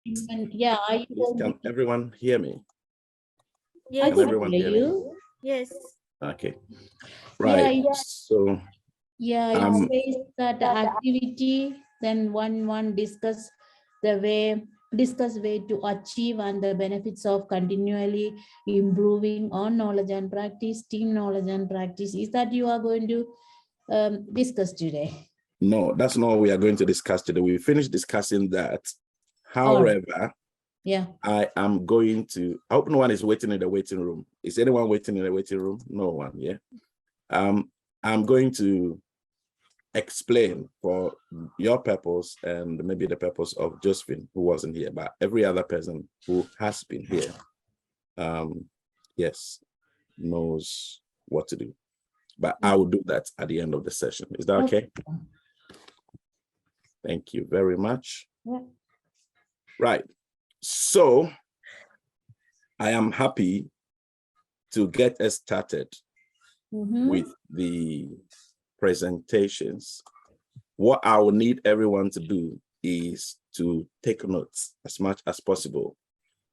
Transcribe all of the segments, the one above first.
Yeah, are Please, you? can everyone hear me? Yes. Can everyone hear me? Yes. Okay. Right. Yeah. So Yeah, it says that the activity, then one discuss way to achieve and the benefits of continually improving on knowledge and practice, team knowledge and practice. Is that you are going to discuss today? no, that's not what we are going to discuss today. We finished discussing that. However, yeah, I am going to, I hope no one is waiting in the waiting room. Is anyone waiting in the waiting room? No one, yeah. I'm going to explain for your purpose and maybe the purpose of Josephine, who wasn't here, but every other person who has been here, yes, knows what to do. But I will do that at the end of the session. Is that okay? Thank you very much. Yeah. Right. So I am happy to get us started with the presentations. What I will need everyone to do is to take notes as much as possible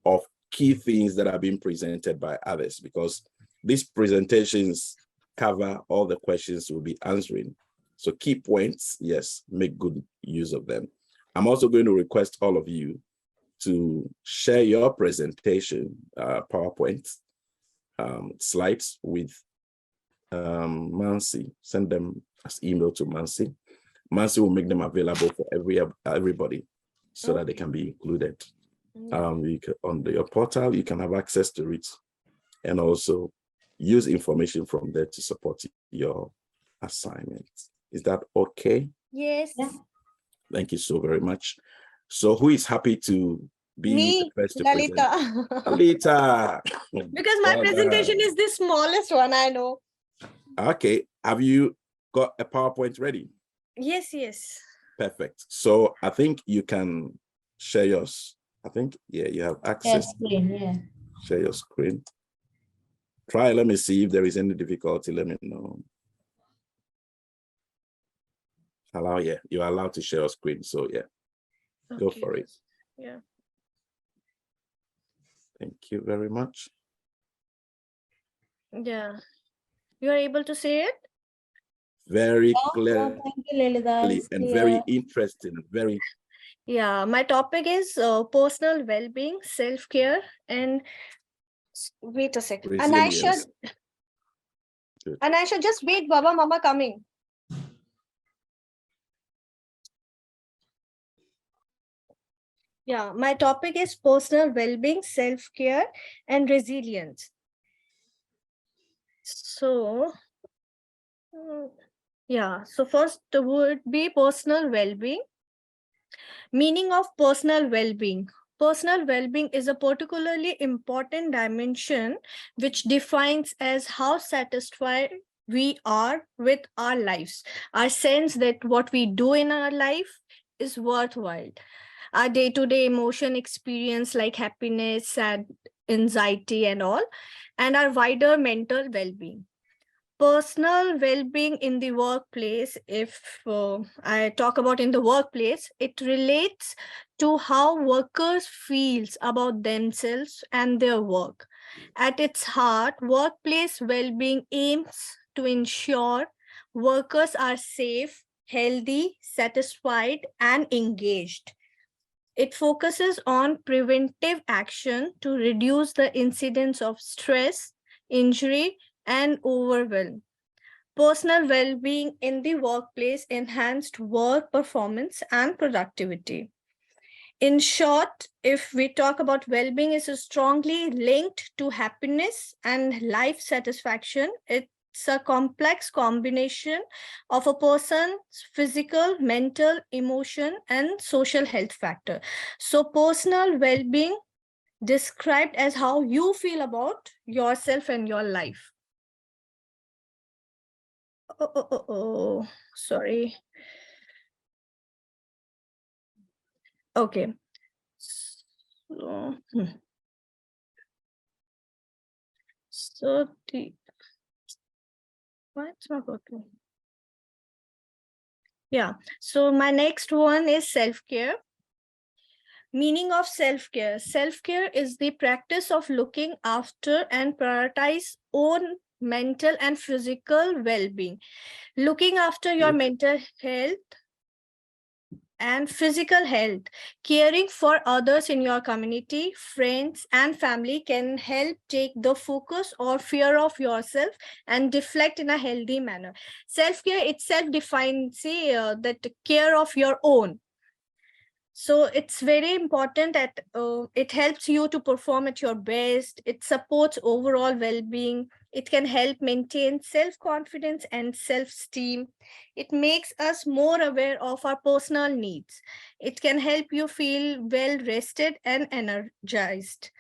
of key things that are being presented by others, because these presentations cover all the questions we'll be answering. So key points, yes, make good use of them. I'm also going to request all of you to share your presentation, PowerPoint slides with Mansi. Send them as email to Mansi. Mansi will make them available for everybody so that they can be included. You can, on your portal, you can have access to it and also use information from there to support your assignment. Is that okay? Yes. Yeah. Thank you so very much. So who is happy to be the first to Lalita. present? Lalita. Because my presentation is the smallest one, I know. Okay. Have you got a PowerPoint ready? Yes, yes. Perfect. So I think you can share yours. I think, yeah, you have access. Screen, yeah. Share your screen. Try, let me see if there is any difficulty. Let me know. Allow, yeah, you're allowed to share your screen. So yeah, go for it. Yeah. Thank you very much. Yeah. You are able to see it? Very clearly Thank you, Lelida. and very interesting. Very. Yeah, my topic is personal well-being, self-care, and wait a second. And I should just wait, Baba, Mama coming. Yeah, my topic is personal well-being, self-care, and resilience. So, yeah, so first would be personal well-being. Meaning of personal well-being. Personal well-being is a particularly important dimension which defines as how satisfied we are with our lives. Our sense that what we do in our life is worthwhile. Our day-to-day emotion experience like happiness, sad, anxiety and all, and our wider mental well-being. Personal well-being in the workplace, if I talk about in the workplace, it relates to how workers feels about themselves and their work. At its heart, workplace well-being aims to ensure workers are safe, healthy, satisfied, and engaged. It focuses on preventive action to reduce the incidence of stress, injury, and overwhelm. Personal well-being in the workplace enhanced work performance and productivity. In short, if we talk about well-being, is strongly linked to happiness and life satisfaction. It's a complex combination of a person's physical, mental, emotion, and social health factor. So personal well-being described as how you feel about yourself and your life. Sorry. Okay. So the what's my working? Yeah. So my next one is self-care. Meaning of self-care. Self-care is the practice of looking after and prioritize own mental and physical well-being. Looking after your mental health and physical health, caring for others in your community, friends, and family can help take the focus or fear of yourself and deflect in a healthy manner. Self-care itself defines that care of your own. So it's very important that it helps you to perform at your best. It supports overall well-being. It can help maintain self-confidence and self-esteem. It makes us more aware of our personal needs. It can help you feel well-rested and energized.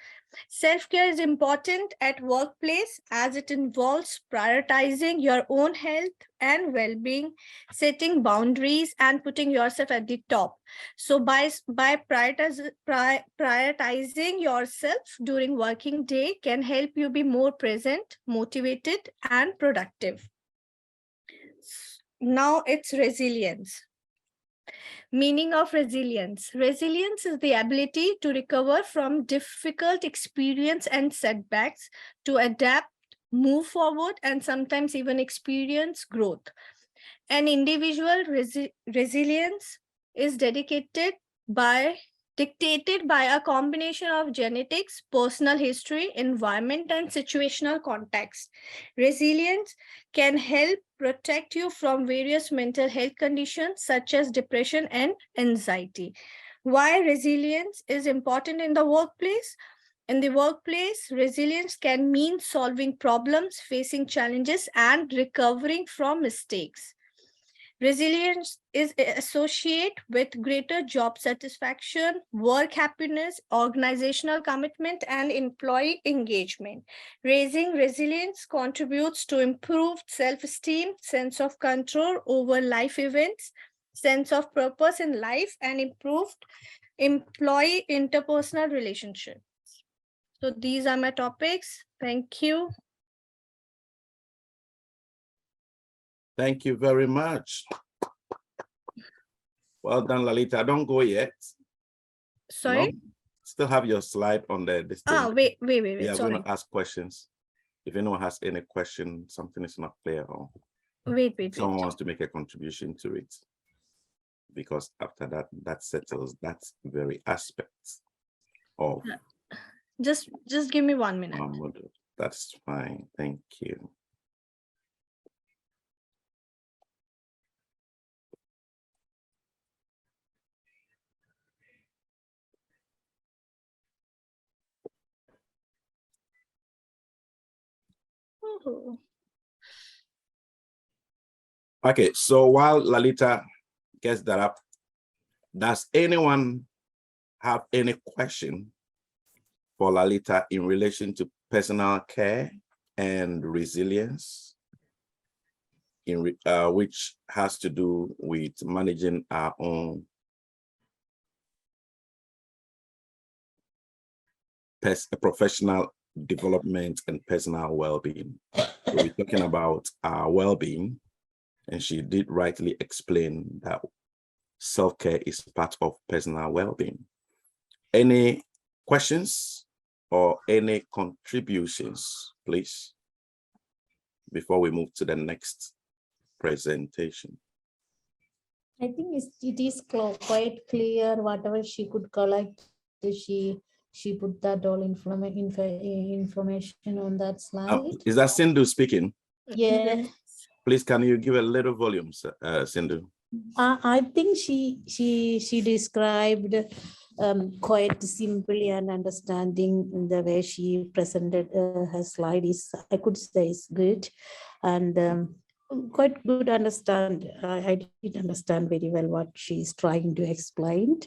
Self-care is important at workplace as it involves prioritizing your own health and well-being, setting boundaries, and putting yourself at the top. So by prioritizing yourself during working day can help you be more present, motivated, and productive. Now it's resilience. Meaning of resilience. Resilience is the ability to recover from difficult experience and setbacks, to adapt, move forward, and sometimes even experience growth. An individual resilience is dictated by a combination of genetics, personal history, environment, and situational context. Resilience can help protect you from various mental health conditions such as depression and anxiety. Why resilience is important in the workplace? In the workplace, resilience can mean solving problems, facing challenges, and recovering from mistakes. Resilience is associated with greater job satisfaction, work happiness, organizational commitment, and employee engagement. Raising resilience contributes to improved self-esteem, sense of control over life events, sense of purpose in life, and improved employee interpersonal relationships. So these are my topics. Thank you. Thank you very much. Well done, Lalita. Don't go yet. Sorry? No? Still have your slide on the this thing. Wait. We are Sorry. going to ask questions. If anyone has any question, something is not clear, or someone wants to make a contribution to it, because after that, that settles that very aspect of. Just give me 1 minute. That's fine. Thank you. Okay, so while Lalita gets that up, does anyone have any question for Lalita in relation to personal care and resilience, which has to do with managing our own professional development and personal well-being? So we're talking about our well-being, and she did rightly explain that self-care is part of personal well-being. Any questions or any contributions, please, before we move to the next presentation? I think it is quite clear. Whatever she could collect, she put that all information on that slide. Is that Sindhu speaking? Yeah. Please, can you give a little volume, Sindhu? I think she described quite simply and understanding. The way she presented her slide is, I could say, is good, and quite good understand. I did understand very well what she's trying to explain.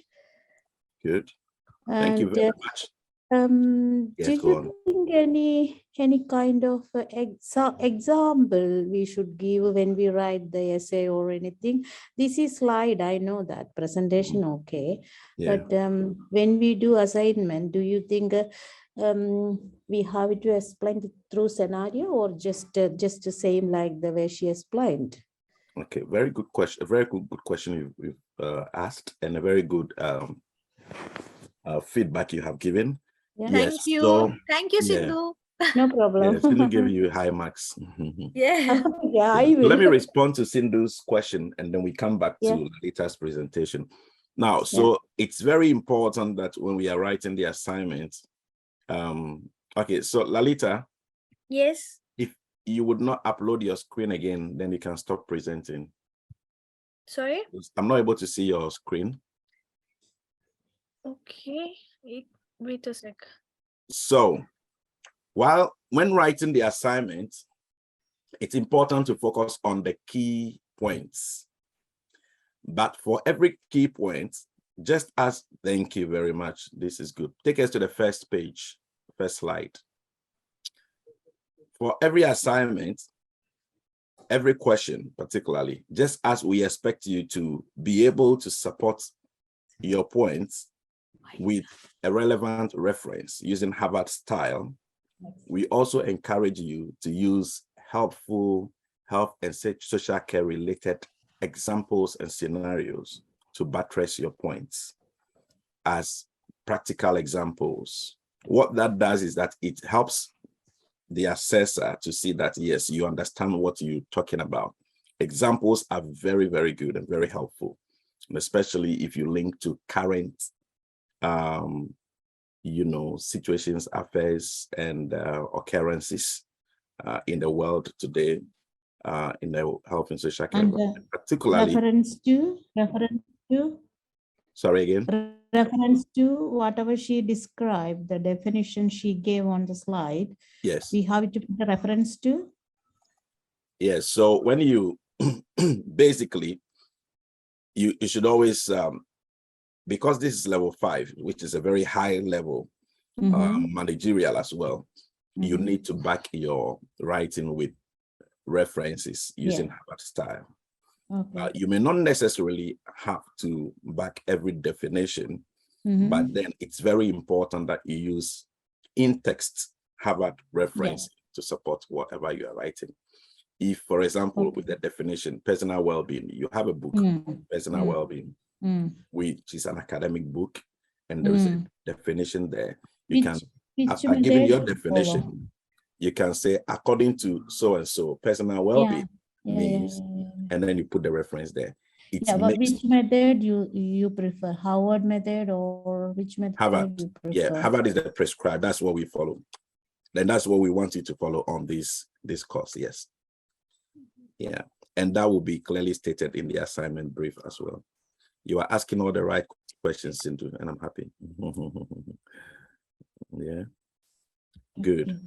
Good. Thank you very much. Do you think any kind of example we should give when we write the essay or anything? This is slide, I know that presentation, okay. Yeah. But when we do assignment, do you think we have to explain it through scenario, or just the same like the way she explained? Okay, very good question. A very good question you've asked, and a very good feedback you have given. Yeah. Yes, Thank you. so Thank you, yeah. Sindhu. No problem. yes, Sindhu gave you high marks. Yeah. Yeah, I So will. let me respond to Sindhu's question, and then we come back Yeah. to Lalita's presentation. Now, so it's very important that when we are writing the assignment, okay, so Lalita, Yes. if you would not upload your screen again, then you can stop presenting. Sorry. I'm not able to see your screen. Okay. Wait a sec. So when writing the assignment, it's important to focus on the key points. But for every key point, just as thank you very much. This is good. Take us to the first page, first slide. For every assignment, every question particularly, just as we expect you to be able to support your points with a relevant reference using Harvard style, we also encourage you to use helpful health and social care related examples and scenarios to buttress your points as practical examples. What that does is that it helps the assessor to see that, yes, you understand what you're talking about. Examples are very, very good and very helpful, and especially if you link to current situations, affairs, and occurrences in the world today, in the health and social care, And particularly. reference to. Sorry again. Reference to whatever she described, the definition she gave on the slide. Yes. We have to put the reference to. Yes. So when you basically, you should always, because this is level 5, which is a very high level, managerial as well, you need to back your writing with references using Harvard style. Okay. You may not necessarily have to back every definition, but then it's very important that you use in-text Harvard reference to support whatever you are writing. If, for example, with the definition, personal well-being, you have a book, personal well-being, which is an academic book, and there is a definition there. You can, after giving your definition, you can say, according to so-and-so, personal well-being means, and then you put the reference there. But which method you prefer? Harvard method or which method Harvard. you prefer? Yeah, Harvard is the prescribed. That's what we follow. Then that's what we want you to follow on this course. Yes. Yeah, and that will be clearly stated in the assignment brief as well. You are asking all the right questions, Sindhu, and I'm happy. Yeah, good.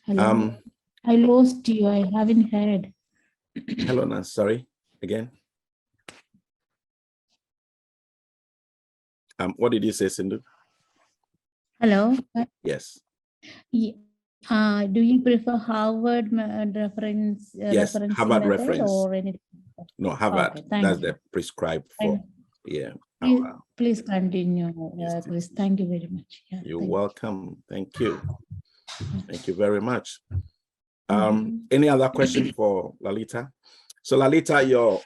Hello. I lost you. I haven't heard. Hello, Nance. Sorry, again. What did you say, Sindhu? Hello. Yes. Do you prefer Harvard reference? Yes, Harvard reference. Or anything? No, Harvard. Okay, that's the prescribed for. Yeah. Please continue, Chris. Thank you very much. Yeah, you're welcome. Thank you. Thank you very much. Mm-hmm. Any other question for Lalita? So Lalita, your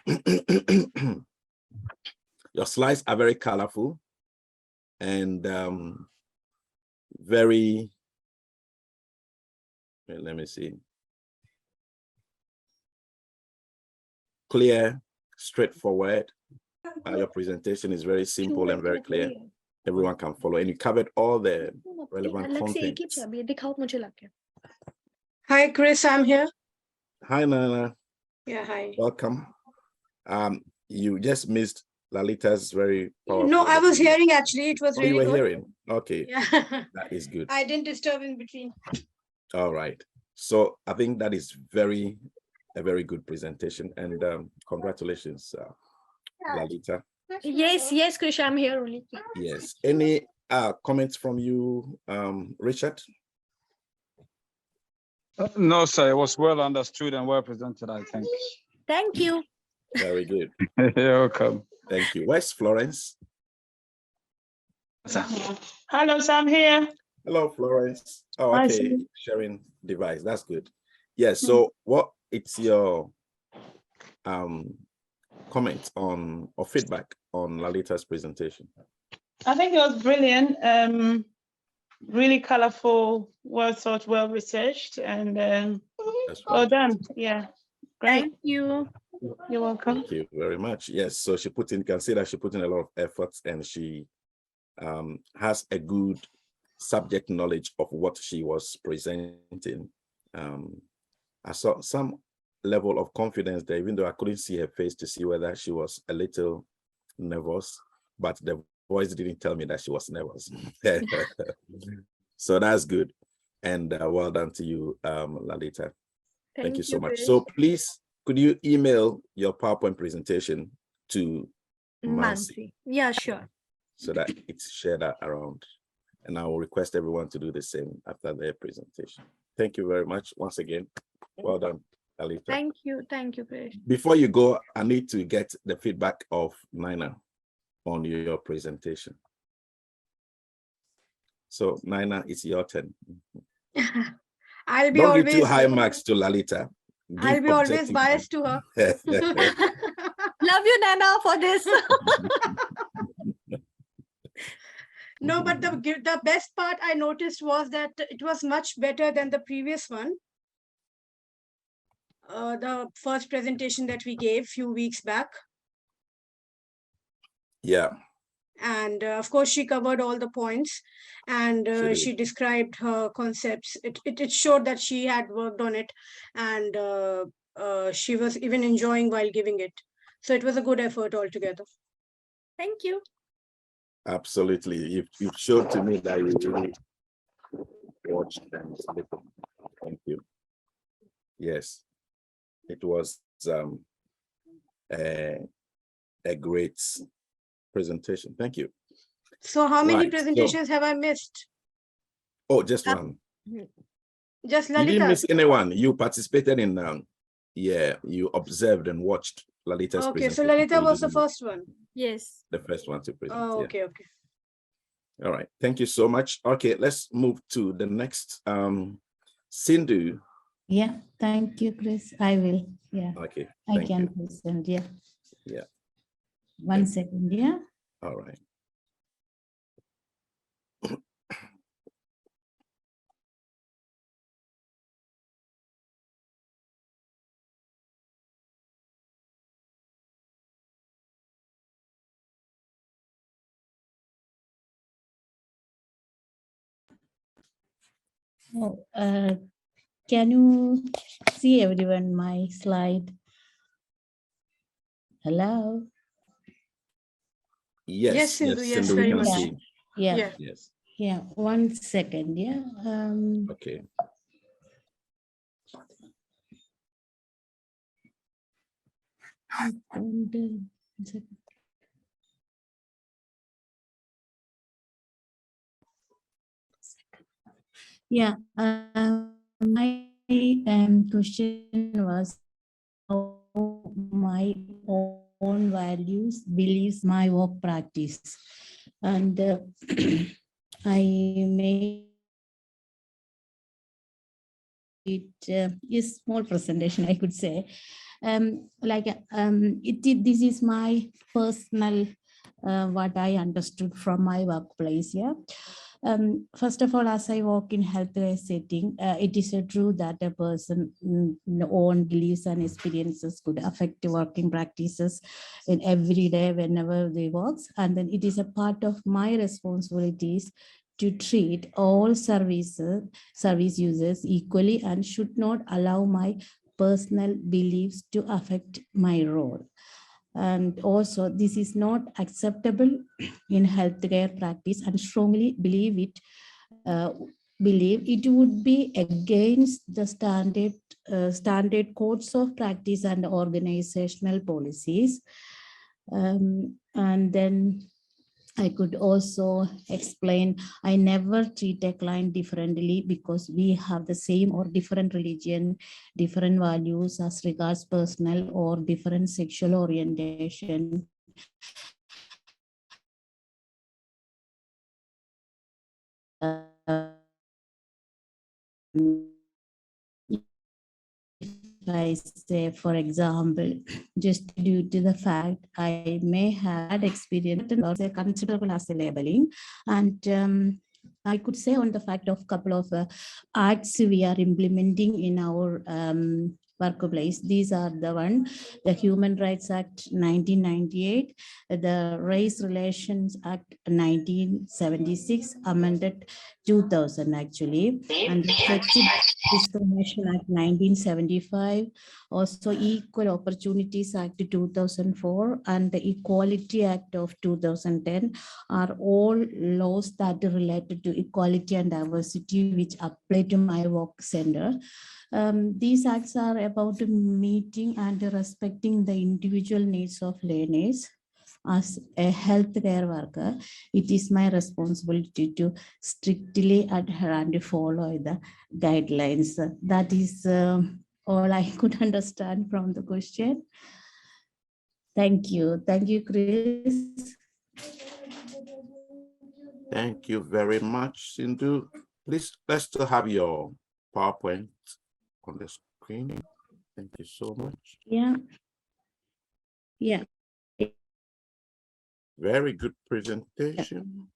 your slides are very colorful and very, let me see, clear, straightforward. Your presentation is very simple and very clear. Everyone can follow, and you covered all the relevant content. Hi, Chris, I'm here. Hi, Nana. Yeah, hi. Welcome. You just missed Lalita's very powerful. No, I was hearing actually. It was really you were good. Hearing. Okay. Yeah. That is good. I didn't disturb in between. All right. So I think that is a very good presentation, and congratulations, Lalita. Yes, Krish, I'm here only. Yes. Any comments from you, Richard? No, sir. It was well understood and well presented, I think. Thank you. Very good. You're welcome. Thank you. Where's Florence? Hello, Sam here. Hello, Florence. Oh, okay. Sharing device. That's good. Yes. So it's your comment on or feedback on Lalita's presentation? I think it was brilliant. Really colorful, well thought, well researched, and That's well right. done. Yeah, great. Thank you. You're welcome. Thank you very much. Yes, so she put in, you can see that she put in a lot of efforts, and she has a good subject knowledge of what she was presenting. I saw some level of confidence there, even though I couldn't see her face to see whether she was a little nervous, but the voice didn't tell me that she was nervous. So that's good. And well done to you, Lalita. Thank you so much. Krish. So please, could you email your PowerPoint presentation to Mansi Mansi. Yeah, sure. so that it's shared around? And I will request everyone to do the same after their presentation. Thank you very much once again. Well done, Lalita. Thank you, Krish. Before you go, I need to get the feedback of Nina on your presentation. So Nina, it's your turn. I'll be Don't always give too high marks to Lalita. I'll Give be always objective biased to her. Love you, Nana, for this. No, but the best part I noticed was that it was much better than the previous one. The first presentation that we gave few weeks back. Yeah. And of course, she covered all the points, and she described her concepts. It showed that she had worked on it, and she was even enjoying while giving it. So it was a good effort altogether. Thank you. Absolutely. You've showed to me that you really watched and listened. Thank you. Yes, it was a great presentation. Thank you. So how many Right, presentations have I missed? Oh, just one. Just You didn't Lalita. miss anyone. You participated in yeah, you observed and watched Lalita's Okay, so presentation. Lalita You was the didn't miss Mm-hmm. first one. Yes. the first one to present. Oh, Yeah. okay, okay. All right. Thank you so much. Okay, let's move to the next. Sindhu. Yeah, thank you, Chris. I will. Yeah, Okay. I Thank can you. present. Yeah. Yeah. One second. Yeah. All right. Oh, can you see everyone my slide? Hello. Yes, Sindhu, yes, yes, Sindhu, we very can much. see. Yeah. Yeah. Yes. Yeah. 1 second. Yeah. Okay. Yeah. My question was how my own values, beliefs, my work practice, and I made it a small presentation, I could say. This is my personal what I understood from my workplace. Yeah. First of all, as I work in healthcare setting, it is true that a person's own beliefs and experiences could affect working practices in every day whenever they work. And then it is a part of my responsibilities to treat all service users equally and should not allow my personal beliefs to affect my role. And also, this is not acceptable in healthcare practice, and strongly believe it would be against the standard codes of practice and organizational policies. And then I could also explain, I never treat a client differently because we have the same or different religion, different values as regards personal or different sexual orientation. I say, for example, just due to the fact I may have had experience or say considerable as a labeling, and I could say on the fact of couple of acts we are implementing in our workplace. These are the one, the Human Rights Act 1998, the Race Relations Act 1976, amended 2000 actually, and the Sexual Discrimination Act 1975, also Equal Opportunities Act 2004, and the Equality Act of 2010 are all laws that are related to equality and diversity which apply to my work center. These acts are about meeting and respecting the individual needs of learners. As a healthcare worker, it is my responsibility to strictly adhere and follow the guidelines. That is all I could understand from the question. Thank you. Thank you, Chris. Thank you very much, Sindhu. Please, let's still have your PowerPoint on the screen. Thank you so much. Yeah. Yeah. Very good presentation.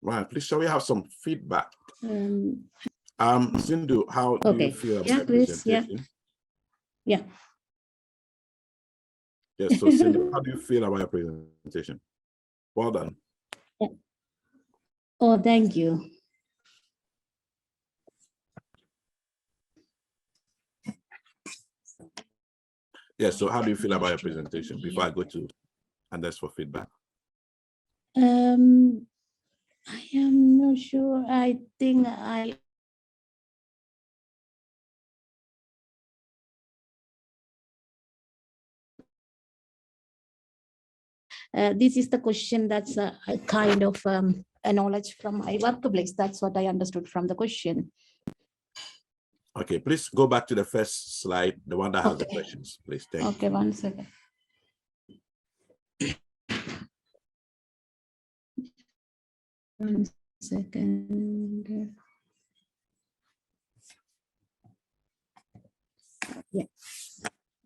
Right, please, shall we have some feedback? Sindhu, how do you feel about the Chris, presentation? Yeah. Yes, so Sindhu, how do you feel about your presentation? Well done. Yeah. Oh, thank you. Yes, so how do you feel about your presentation before I go to Anders for feedback? I am not sure. I think this is the question that's a kind of a knowledge from my workplace. That's what I understood from the question. Okay, please go back to the first slide, the one that has the questions, please. Thank you. Okay, 1 second. One second. Yeah,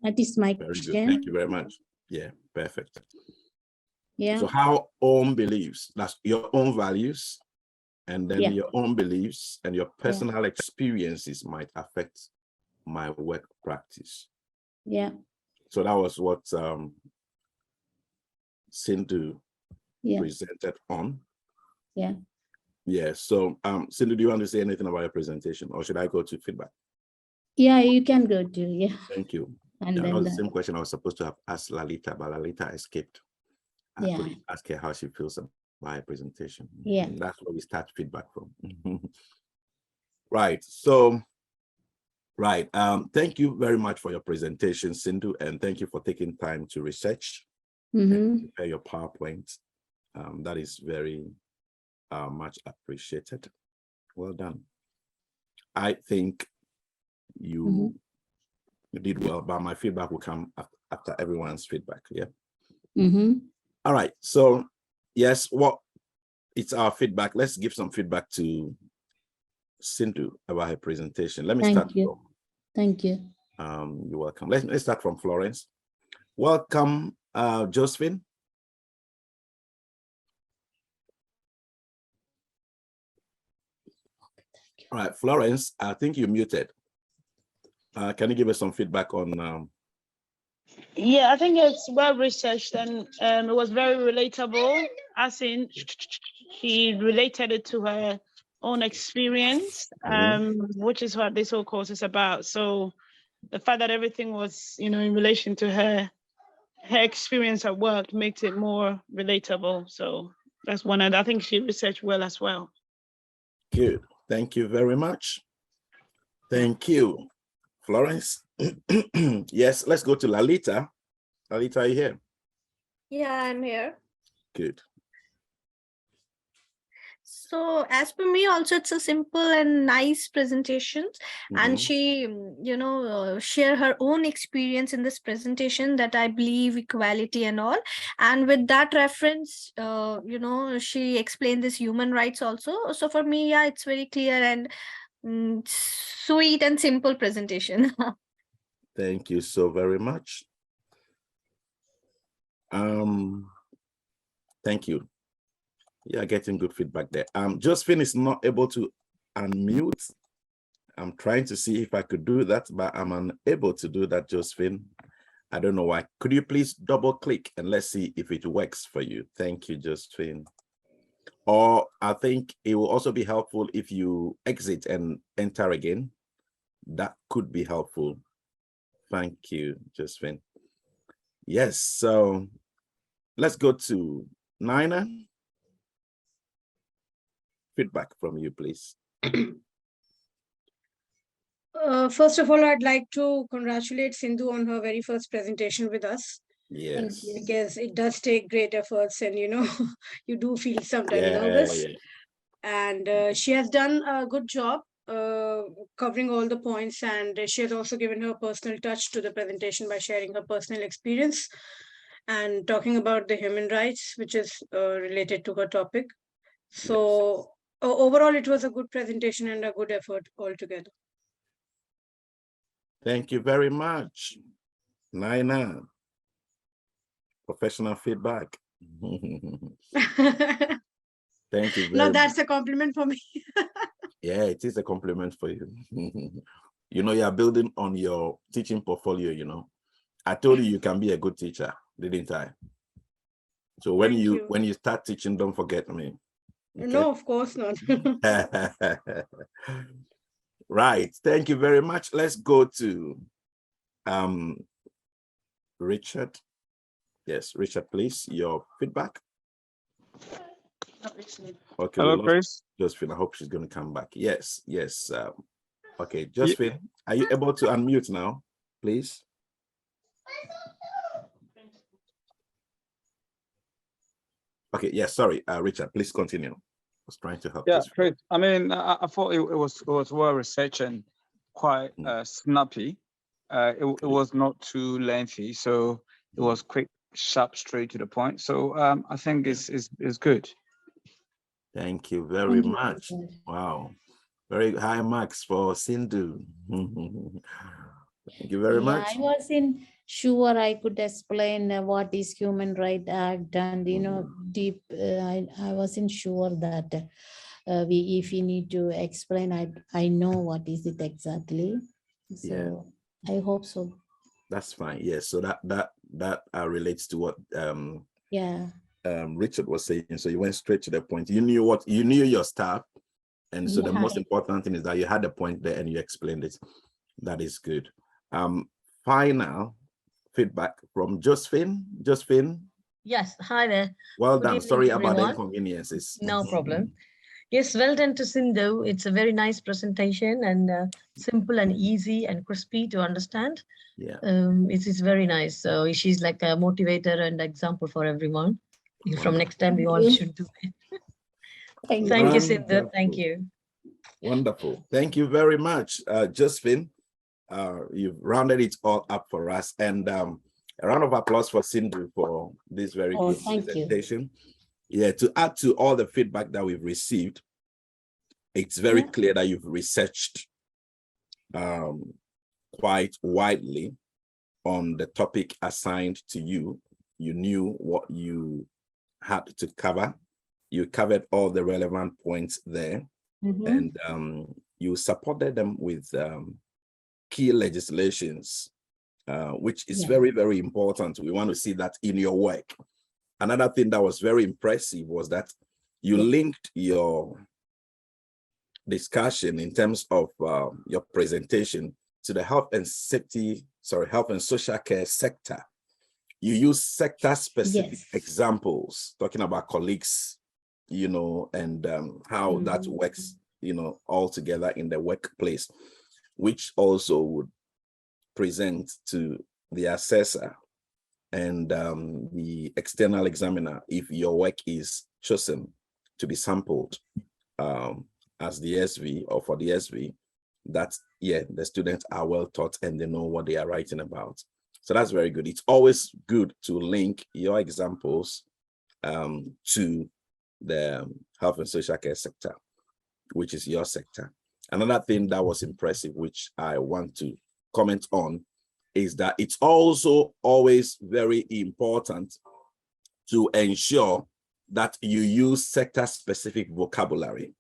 that is my Very question. good. Thank you very much. Yeah, perfect. Yeah. So how own beliefs, that's your own values, and then your own beliefs and your personal experiences might affect my work practice. Yeah. So that was what Sindhu presented on. Yeah. Yeah. So Sindhu, do you want to say anything about your presentation, or should I go to feedback? Yeah, you can go to, yeah. Thank you. And that then was the same question I was supposed to have asked Lalita, but Lalita escaped. I couldn't ask her how she feels about her presentation. Yeah. And that's where we start feedback from. Right. So, right. Thank you very much for your presentation, Sindhu, and thank you for taking time to research and prepare your PowerPoint. That is very much appreciated. Well done. I think you did well, but my feedback will come after everyone's feedback. Yeah. All right. So yes, it's our feedback. Let's give some feedback to Sindhu about her presentation. Let me start. Thank you. You're welcome. Let's start from Florence. Welcome, Josephine. All right, Florence, I think you're muted. Can you give us some feedback on? Yeah, I think it's well researched and it was very relatable. As in, she related it to her own experience, which is what this whole course is about. So the fact that everything was, in relation to her experience at work makes it more relatable. So that's one, and I think she researched well as well. Good. Thank you very much. Thank you, Florence. Yes, let's go to Lalita. Lalita, are you here? Yeah, I'm here. Good. So as per me also, it's a simple and nice presentation. And she, share her own experience in this presentation, that I believe equality and all. And with that reference, she explained this human rights also. So for me, yeah, it's very clear. And sweet and simple presentation. Thank you so very much. Thank you. Yeah, getting good feedback there. Josephine is not able to unmute. I'm trying to see if I could do that, but I'm unable to do that, Josephine. I don't know why. Could you please double click and let's see if it works for you? Thank you, Josephine. Or I think it will also be helpful if you exit and enter again. That could be helpful. Thank you, Josephine. Yes, so let's go to Nina. Feedback from you, please. First of all, I'd like to congratulate Sindhu on her very first presentation with us. Yes. Because it does take great efforts and, you know, you do feel sometimes nervous. Yeah. And she has done a good job covering all the points, and she has also given her personal touch to the presentation by sharing her personal experience and talking about the human rights, which is related to her topic. So yes. Overall, it was a good presentation and a good effort altogether. Thank you very much, Naina. Professional feedback. Thank you very much. No, that's a compliment for me. Yeah, it is a compliment for you. You know, you're building on your teaching portfolio, you know. I told you can be a good teacher, didn't I? So when you start teaching, don't forget me. Okay? No, of course not. Right. Thank you very much. Let's go to Richard. Yes, Richard, please, your feedback. Okay. Hello, Chris. Josephine, I hope she's going to come back. Yes. Okay, Josephine, are you able to unmute now, please? Okay, yes, sorry, Richard, please continue. I was trying to help. Yeah, great. I mean, I thought it was well researched and quite snappy. It was not too lengthy, so it was quick, sharp, straight to the point. So I think it's good. Thank you very much. Wow, very high marks for Sindhu. Thank you very much. I wasn't sure I could explain what is Human Rights Act, and you know, deep. I wasn't sure that if we need to explain, I know what is it exactly. So yeah. I hope so. That's fine. Yes. So that relates to what Richard was saying. So you went straight to the point. You knew your stuff, and so the most important thing is that you had the point there and you explained it. That is good. Final feedback from Josephine. Josephine. Yes, hi there. Well done. Sorry about the inconveniences. No problem. Yes, well done to Sindhu. It's a very nice presentation and simple and easy and crispy to understand. Yeah. It is very nice. So she's like a motivator and example for everyone. From next time, we all should do it. Thank you, Sindhu. Thank you. Wonderful. Thank you very much, Josephine. You've rounded it all up for us, and a round of applause for Sindhu for this very good presentation. Yeah, to add to all the feedback that we've received, it's very clear that you've researched quite widely on the topic assigned to you. You knew what you had to cover. You covered all the relevant points there, and you supported them with key legislations, which is very, very important. We want to see that in your work. Another thing that was very impressive was that you linked your discussion in terms of your presentation to the health and social care sector. You use sector-specific examples, talking about colleagues, you know, and how that works, you know, all together in the workplace, which also would present to the assessor and the external examiner if your work is chosen to be sampled as the SV or for the SV, that the students are well taught and they know what they are writing about. So that's very good. It's always good to link your examples to the health and social care sector, which is your sector. Another thing that was impressive, which I want to comment on, is that it's also always very important to ensure that you use sector-specific vocabulary.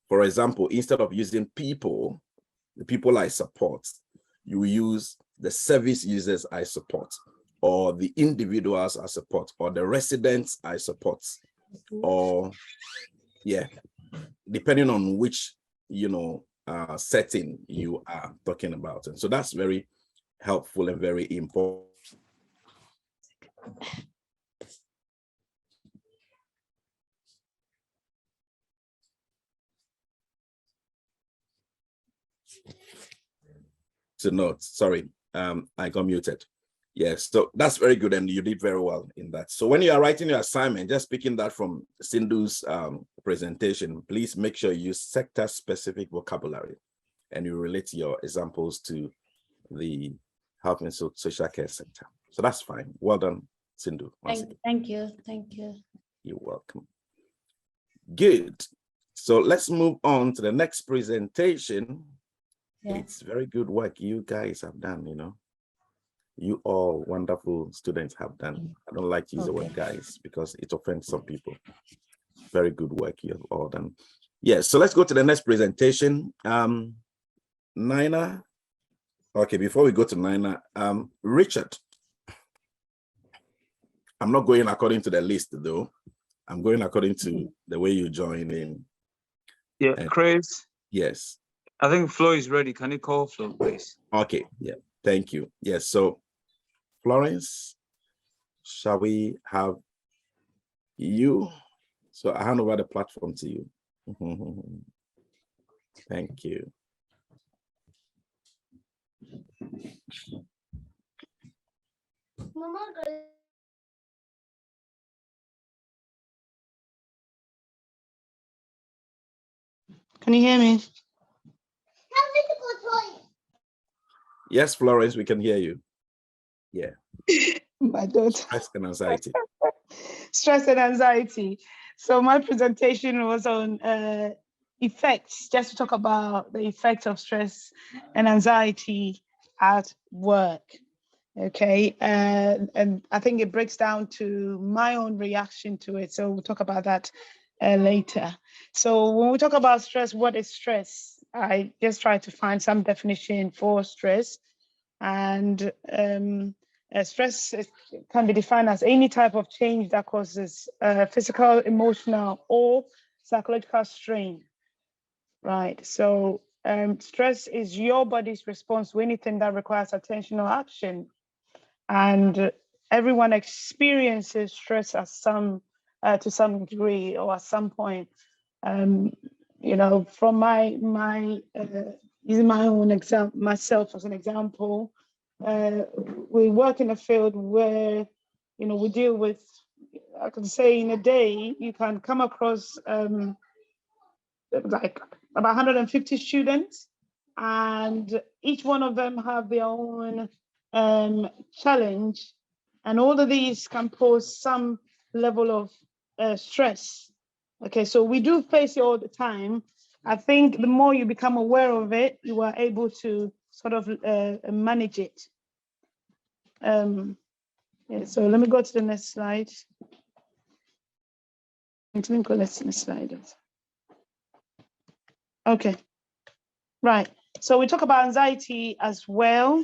For example, instead of using people, the people I support, you use the service users I support, or the individuals I support, or the residents I support, or yeah, depending on which, setting you are talking about. And so that's very helpful and very important. To note, sorry, I got muted. Yes, so that's very good, and you did very well in that. So when you are writing your assignment, just picking that from Sindhu's presentation, please make sure you use sector-specific vocabulary, and you relate your examples to the health and social care sector. So that's fine. Well done, Sindhu. Thank you. Thank you. You're welcome. Good. So let's move on to the next presentation. Yeah. It's very good work you guys have done, You all wonderful students have done. I don't like to use the word guys because it offends some people. Very good work you have all done. Yeah, so let's go to the next presentation. Nina. Okay, before we go to Nina, Richard. I'm not going according to the list though. I'm going according to the way you join in. Yeah, Chris. Yes. I think Flo is ready. Can you call Flo, please? Okay, yeah, thank you. Yes, so Florence, shall we have you? So I hand over the platform to you. Thank you. Can you hear me? Yes, Florence, we can hear you. Yeah. My daughter. Stress and anxiety. Stress and anxiety. So my presentation was on effects, just to talk about the effects of stress and anxiety at work. Okay, and I think it breaks down to my own reaction to it. So we'll talk about that later. So when we talk about stress, what is stress? I just try to find some definition for stress. And stress can be defined as any type of change that causes physical, emotional, or psychological strain, right? So stress is your body's response to anything that requires attention or action. And everyone experiences stress at to some degree or at some point. From my using my own example, myself as an example, we work in a field where, we deal with, I can say in a day, you can come across like about 150 students, and each one of them have their own challenge, and all of these can pose some level of stress. Okay, so we do face it all the time. I think the more you become aware of it, you are able to sort of manage it. Yeah, so let me go to the next slide. Let me go to the next slide. Okay, right. So we talk about anxiety as well.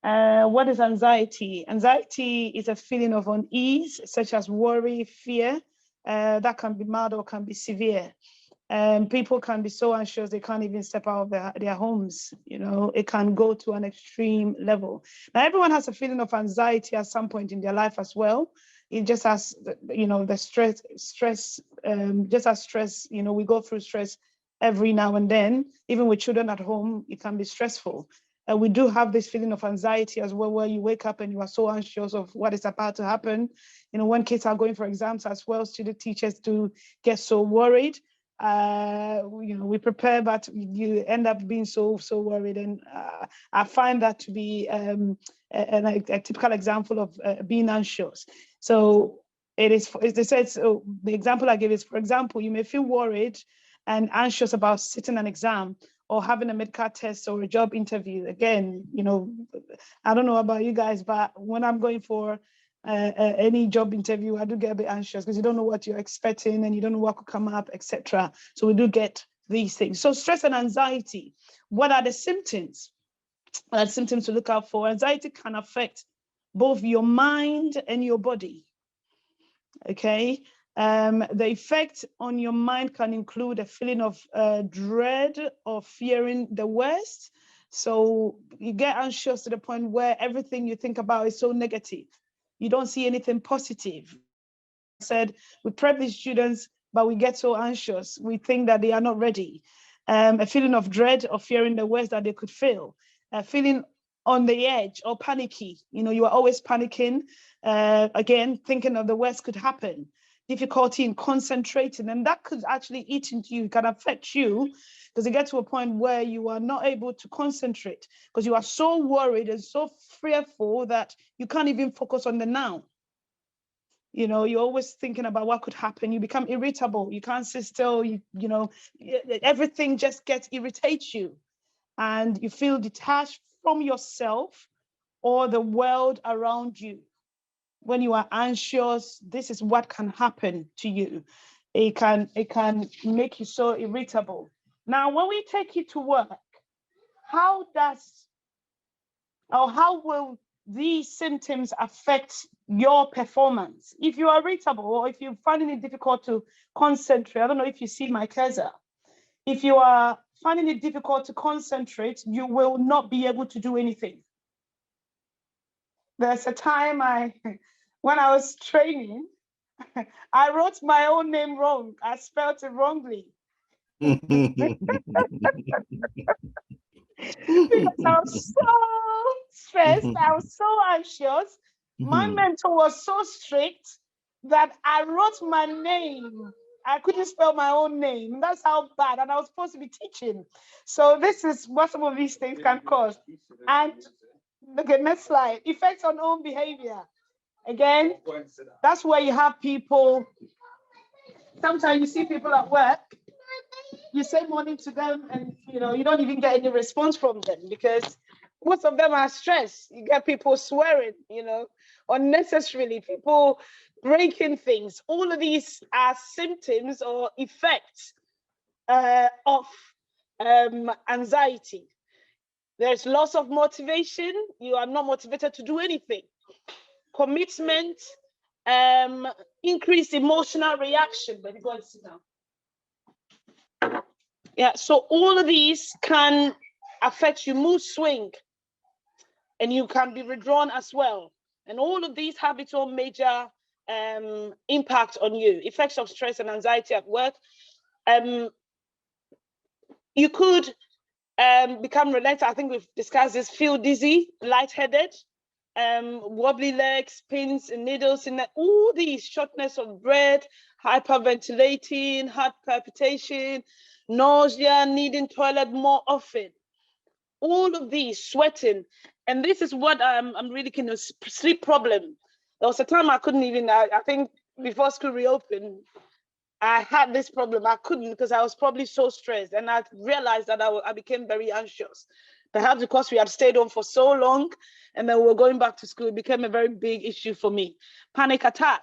What is anxiety? Anxiety is a feeling of unease, such as worry, fear, that can be mild or can be severe. People can be so anxious they can't even step out of their homes. It can go to an extreme level. Now, everyone has a feeling of anxiety at some point in their life as well. It just has, the stress, just as stress, we go through stress every now and then. Even with children at home, it can be stressful. We do have this feeling of anxiety as well, where you wake up and you are so anxious of what is about to happen. When kids are going for exams as well, student teachers do get so worried. We prepare, but you end up being so worried. And I find that to be a typical example of being anxious. So it is, as they said, so the example I give is, for example, you may feel worried and anxious about sitting an exam, or having a medical test or a job interview. Again, you know, I don't know about you guys, but when I'm going for any job interview, I do get a bit anxious because you don't know what you're expecting and you don't know what could come up, etc. So we do get these things. So stress and anxiety, what are the symptoms? What are the symptoms to look out for? Anxiety can affect both your mind and your body. Okay. The effect on your mind can include a feeling of dread or fearing the worst. So you get anxious to the point where everything you think about is so negative. You don't see anything positive. I said, we prep these students, but we get so anxious. We think that they are not ready. A feeling of dread or fearing the worst that they could fail. A feeling on the edge or panicky. You know, you are always panicking. Again, thinking of the worst could happen. Difficulty in concentrating, and that could actually eat into you, can affect you, because you get to a point where you are not able to concentrate because you are so worried and so fearful that you can't even focus on the now. You know, you're always thinking about what could happen. You become irritable. You can't sit still. You know, everything just irritates you, and you feel detached from yourself or the world around you. When you are anxious, this is what can happen to you. It can make you so irritable. Now, when we take you to work, how will these symptoms affect your performance? If you are irritable or if you're finding it difficult to concentrate, I don't know if you see my cursor. If you are finding it difficult to concentrate, you will not be able to do anything. There's a time when I was training, I wrote my own name wrong. I spelled it wrongly. Because I was so stressed, I was so anxious. My mentor was so strict that I wrote my name. I couldn't spell my own name. That's how bad. And I was supposed to be teaching. So this is what some of these things can cause. And okay, next slide. Effects on own behavior. Again, that's where you have people. Sometimes you see people at work, you say morning to them and you don't even get any response from them because most of them are stressed. You get people swearing, unnecessarily, people breaking things. All of these are symptoms or effects of anxiety. There's loss of motivation. You are not motivated to do anything. Commitment, increased emotional reaction. But you go and sit down. Yeah, so all of these can affect your mood swing, and you can be withdrawn as well. And all of these have its own major impact on you. Effects of stress and anxiety at work. You could become relentless. I think we've discussed this. Feel dizzy, lightheaded, wobbly legs, pins and needles in all these, shortness of breath, hyperventilating, heart palpitation, nausea, needing toilet more often. All of these, sweating. And this is what I'm really keen on, sleep problem. There was a time I couldn't even, I think before school reopened, I had this problem. I couldn't because I was probably so stressed. And I realized that I became very anxious. Perhaps because we had stayed home for so long and then we were going back to school, it became a very big issue for me. Panic attack.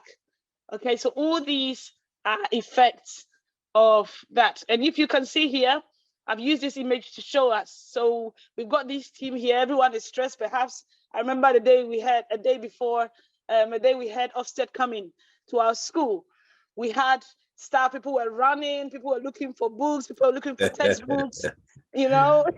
Okay, so all these are effects of that. And if you can see here, I've used this image to show us. So we've got this team here. Everyone is stressed. Perhaps I remember the day we had, a day before, a day we had Ofsted coming to our school. We had staff, people were running, people were looking for books, people were looking for textbooks, and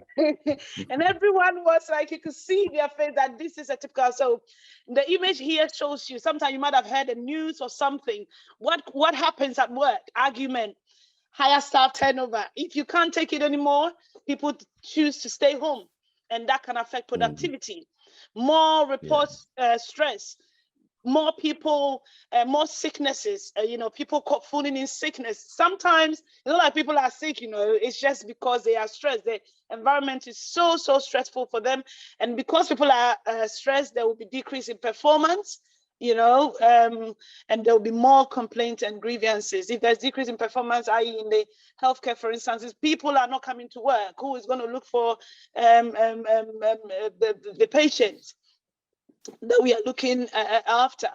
everyone was like, you could see their face that this is a typical. So the image here shows you, sometimes you might have heard the news or something. What happens at work? Argument, higher staff turnover. If you can't take it anymore, people choose to stay home, and that can affect productivity. More reports, stress. More people, more sicknesses, people falling in sickness. Sometimes, like people are sick, it's just because they are stressed. The environment is so stressful for them. And because people are stressed, there will be decrease in performance. you know, and there'll be more complaints and grievances. If there's decrease in performance, i.e. in the healthcare, for instance, if people are not coming to work, who is going to look for the patients that we are looking after?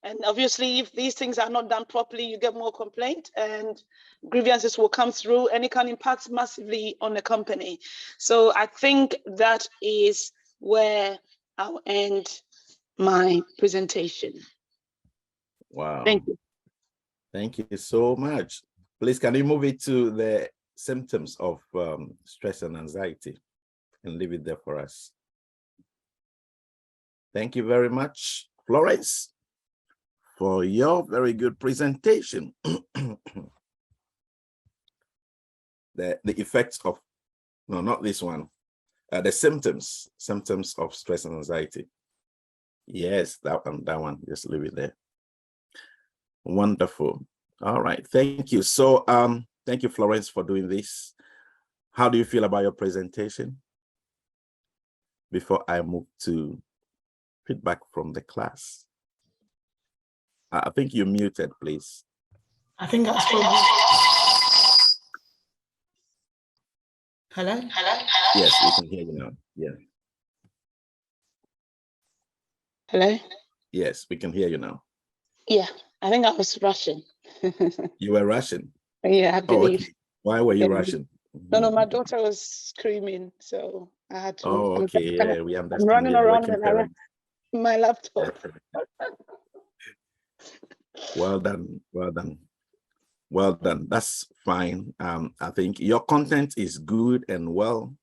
And obviously, if these things are not done properly, you get more complaint and grievances will come through, and it can impact massively on the company. So I think that is where I'll end my presentation. Wow. Thank you. Thank you so much. Please, can you move it to the symptoms of stress and anxiety and leave it there for us? Thank you very much, Florence, for your very good presentation. The effects of, no, not this one, the symptoms of stress and anxiety. Yes, that one, just leave it there. Wonderful. All right, thank you. So thank you, Florence, for doing this. How do you feel about your presentation? Before I move to feedback from the class. I think you're muted, please. I think that's probably... Hello? Yes, we can hear you now. Yeah. Hello? Yes, we can hear you now. Yeah, I think I was rushing. You were rushing? Yeah, I believe. Oh, okay. Why were you rushing? No, my daughter was screaming, so I had to. Oh, okay, yeah, we understand. I'm running around with my laptop. Well done, well done. Well done, that's fine. I think your content is good and well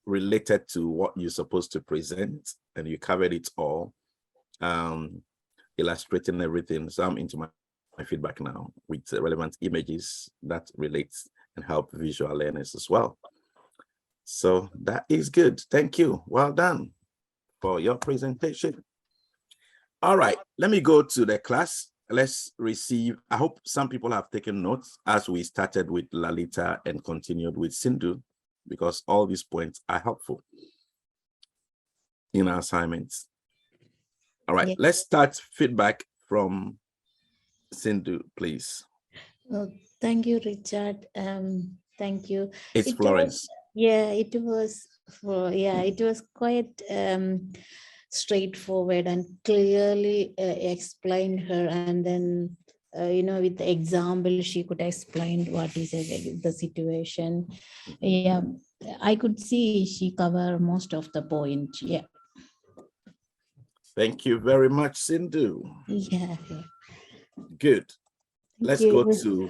related to what you're supposed to present, and you covered it all, illustrating everything. So I'm into my feedback now with relevant images that relate and help visual learners as well. So that is good. Thank you. Well done for your presentation. All right, let me go to the class. Let's receive, I hope some people have taken notes as we started with Lalita and continued with Sindhu, because all these points are helpful in our assignments. All right, let's start feedback from Sindhu, please. Oh, thank you, Richard. Thank you. It's Florence. It was quite straightforward and clearly explained her, and then with the example she could explain what is the situation. Yeah, I could see she covered most of the point. Yeah. Thank you very much, Sindhu. Yeah. Good. Let's go to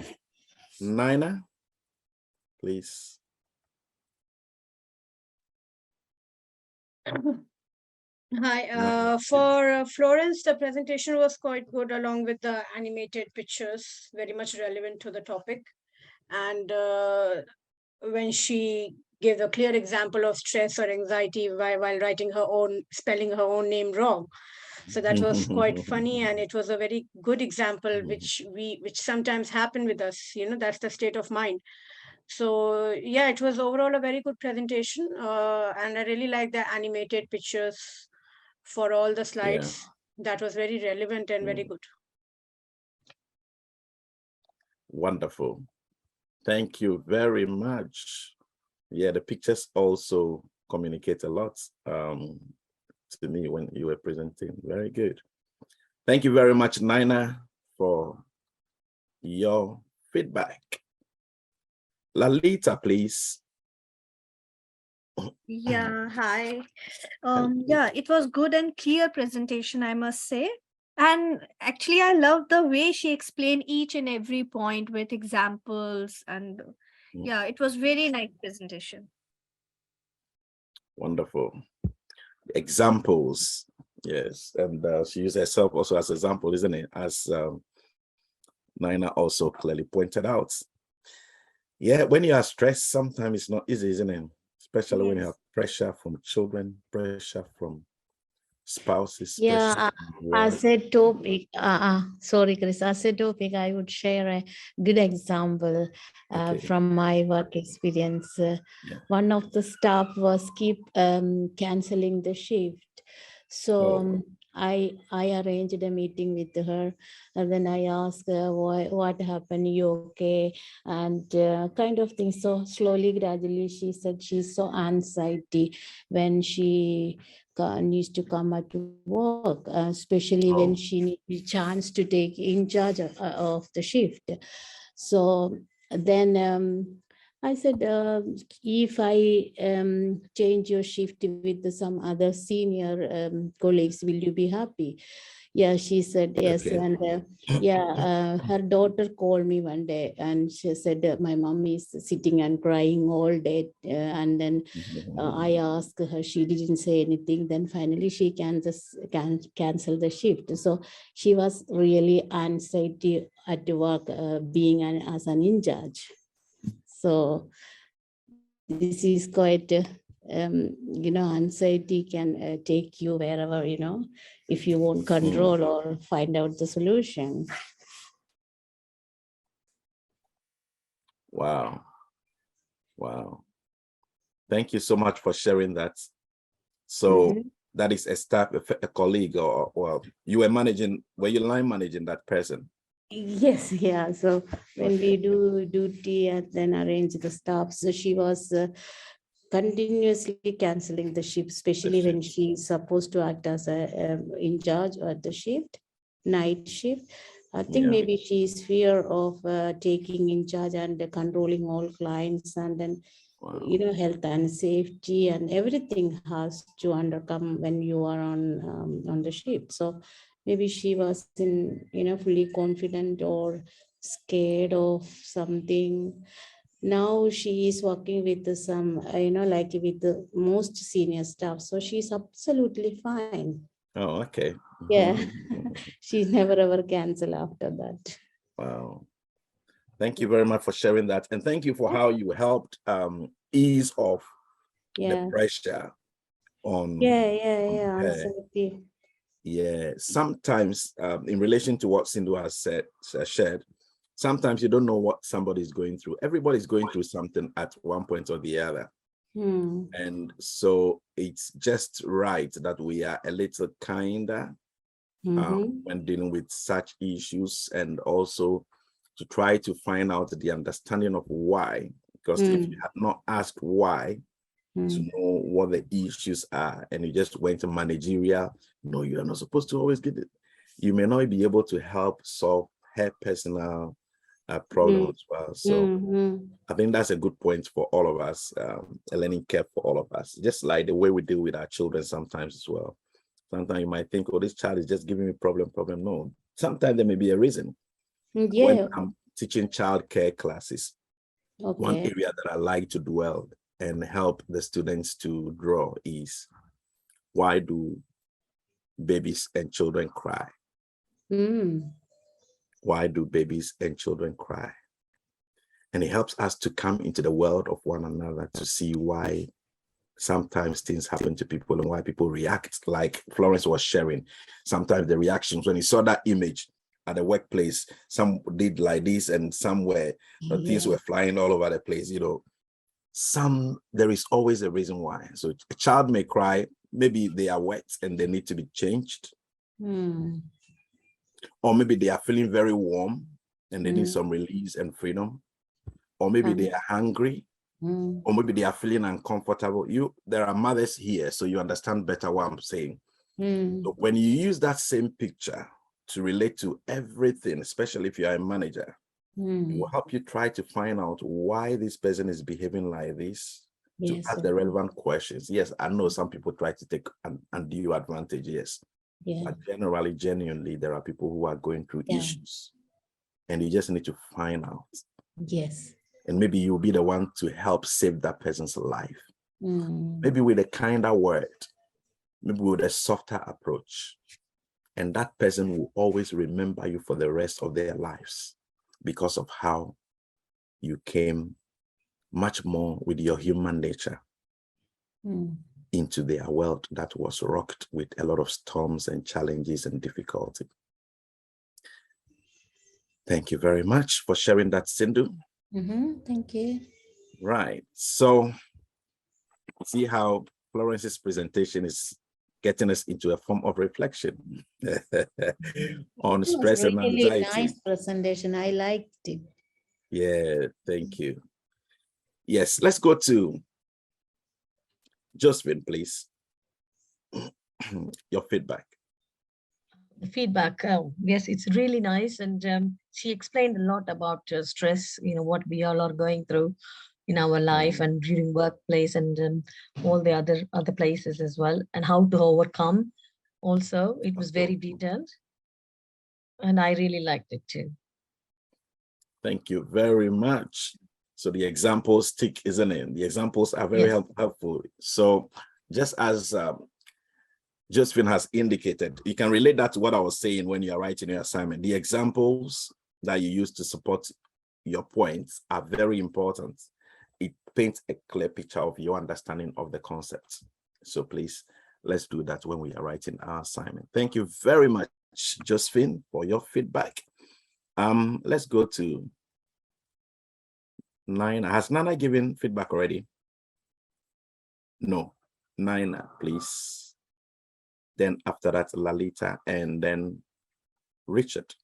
Nina, please. Hi, for Florence, the presentation was quite good along with the animated pictures, very much relevant to the topic. And when she gave a clear example of stress or anxiety while writing her own, spelling her own name wrong. So that was quite funny, and it was a very good example, which sometimes happen with us, that's the state of mind. So yeah, it was overall a very good presentation, and I really like the animated pictures for all the slides. Yeah. That was very relevant and very good. Wonderful. Thank you very much. Yeah, the pictures also communicate a lot to me when you were presenting. Very good. Thank you very much, Nina, for your feedback. Lalita, please. Yeah, hi. Yeah, it was good and clear presentation, I must say. And actually, I love the way she explained each and every point with examples. And yeah, it was very nice presentation. Wonderful. Examples, yes. And she used herself also as an example, isn't it? As Nina also clearly pointed out. Yeah, when you are stressed, sometimes it's not easy, isn't it? Especially when you have pressure from children, pressure from spouses. Yeah, as a topic, sorry, Chris, as a topic, I would share a good example from my work experience. One of the staff was keep canceling the shift. So I arranged a meeting with her, and then I asked her, what happened, you okay, and kind of thing. So slowly, gradually, she said she's so anxiety when she needs to come at work, especially when she needs a chance to take in charge of the shift. So then I said, if I change your shift with some other senior colleagues, will you be happy? Yeah, she said yes. Okay. And her daughter called me one day and she said, my mom is sitting and crying all day. And then I asked her, she didn't say anything. Then finally she can cancel the shift. So she was really anxiety at work, being as an in charge. So this is quite, anxiety can take you wherever, if you won't control or find out the solution. Wow. Wow. Thank you so much for sharing that. So that is a staff, a colleague, or you were you line managing that person? Yes, yeah. So when we do duty and then arrange the staff, so she was continuously canceling the shift, especially when she's supposed to act as a in charge at the shift, night shift. I think maybe she's fear of taking in charge and controlling all clients, and then health and safety and everything has to undercome when you are on the shift. So maybe she was fully confident or scared of something. Now she is working with some, like with the most senior staff. So she's absolutely fine. Oh, okay. Yeah. She never ever cancel after that. Wow. Thank you very much for sharing that. And thank you for how you helped ease off the pressure on. Absolutely. Yeah, sometimes in relation to what Sindhu has shared, sometimes you don't know what somebody's going through. Everybody's going through something at one point or the other. And so it's just right that we are a little kinder when dealing with such issues, and also to try to find out the understanding of why. Because if you have not asked why, to know what the issues are, and you just went to managerial, no, you are not supposed to always get it. You may not be able to help solve her personal problem as well. So I think that's a good point for all of us, a learning curve for all of us, just like the way we deal with our children sometimes as well. Sometimes you might think, oh, this child is just giving me problem. No, sometimes there may be a reason. When I'm teaching childcare classes, one area that I like to dwell and help the students to draw is, why do babies and children cry? Why do babies and children cry? And it helps us to come into the world of one another to see why sometimes things happen to people and why people react. Like Florence was sharing, sometimes the reactions when he saw that image at the workplace, some did like this and somewhere things were flying all over the place, there is always a reason why. So a child may cry, maybe they are wet and they need to be changed. Or maybe they are feeling very warm and they need some release and freedom. Or maybe they are hungry. Or maybe they are feeling uncomfortable. There are mothers here, so you understand better what I'm saying. So when you use that same picture to relate to everything, especially if you are a manager, it will help you try to find out why this person is behaving like this, to ask the relevant questions. Yes, I know some people try to take undue advantage, but generally, genuinely, there are people who are going through issues, and you just need to find out. And maybe you'll be the one to help save that person's life. Maybe with a kinder word, maybe with a softer approach. And that person will always remember you for the rest of their lives because of how you came much more with your human nature into their world that was rocked with a lot of storms and challenges and difficulty. Thank you very much for sharing that, Sindhu. Thank you. Right. So see how Florence's presentation is getting us into a form of reflection on It was stress and really anxiety. nice presentation. I liked it. Yeah, thank you. Yes, let's go to Josephine, please. Your feedback. The feedback, yes, it's really nice. And she explained a lot about stress, what we all are going through in our life and during workplace and all the other places as well, and how to overcome. Also, it was very detailed and I really liked it too. Thank you very much. So the examples stick, isn't it? The examples are very helpful. So just as Josephine has indicated, you can relate that to what I was saying when you are writing your assignment. The examples that you use to support your points are very important. It paints a clear picture of your understanding of the concept. So please, let's do that when we are writing our assignment. Thank you very much, Josephine, for your feedback. Let's go to Nina. Has Nana given feedback already? No. Nina, please. Then after that, Lalita, and then Richard.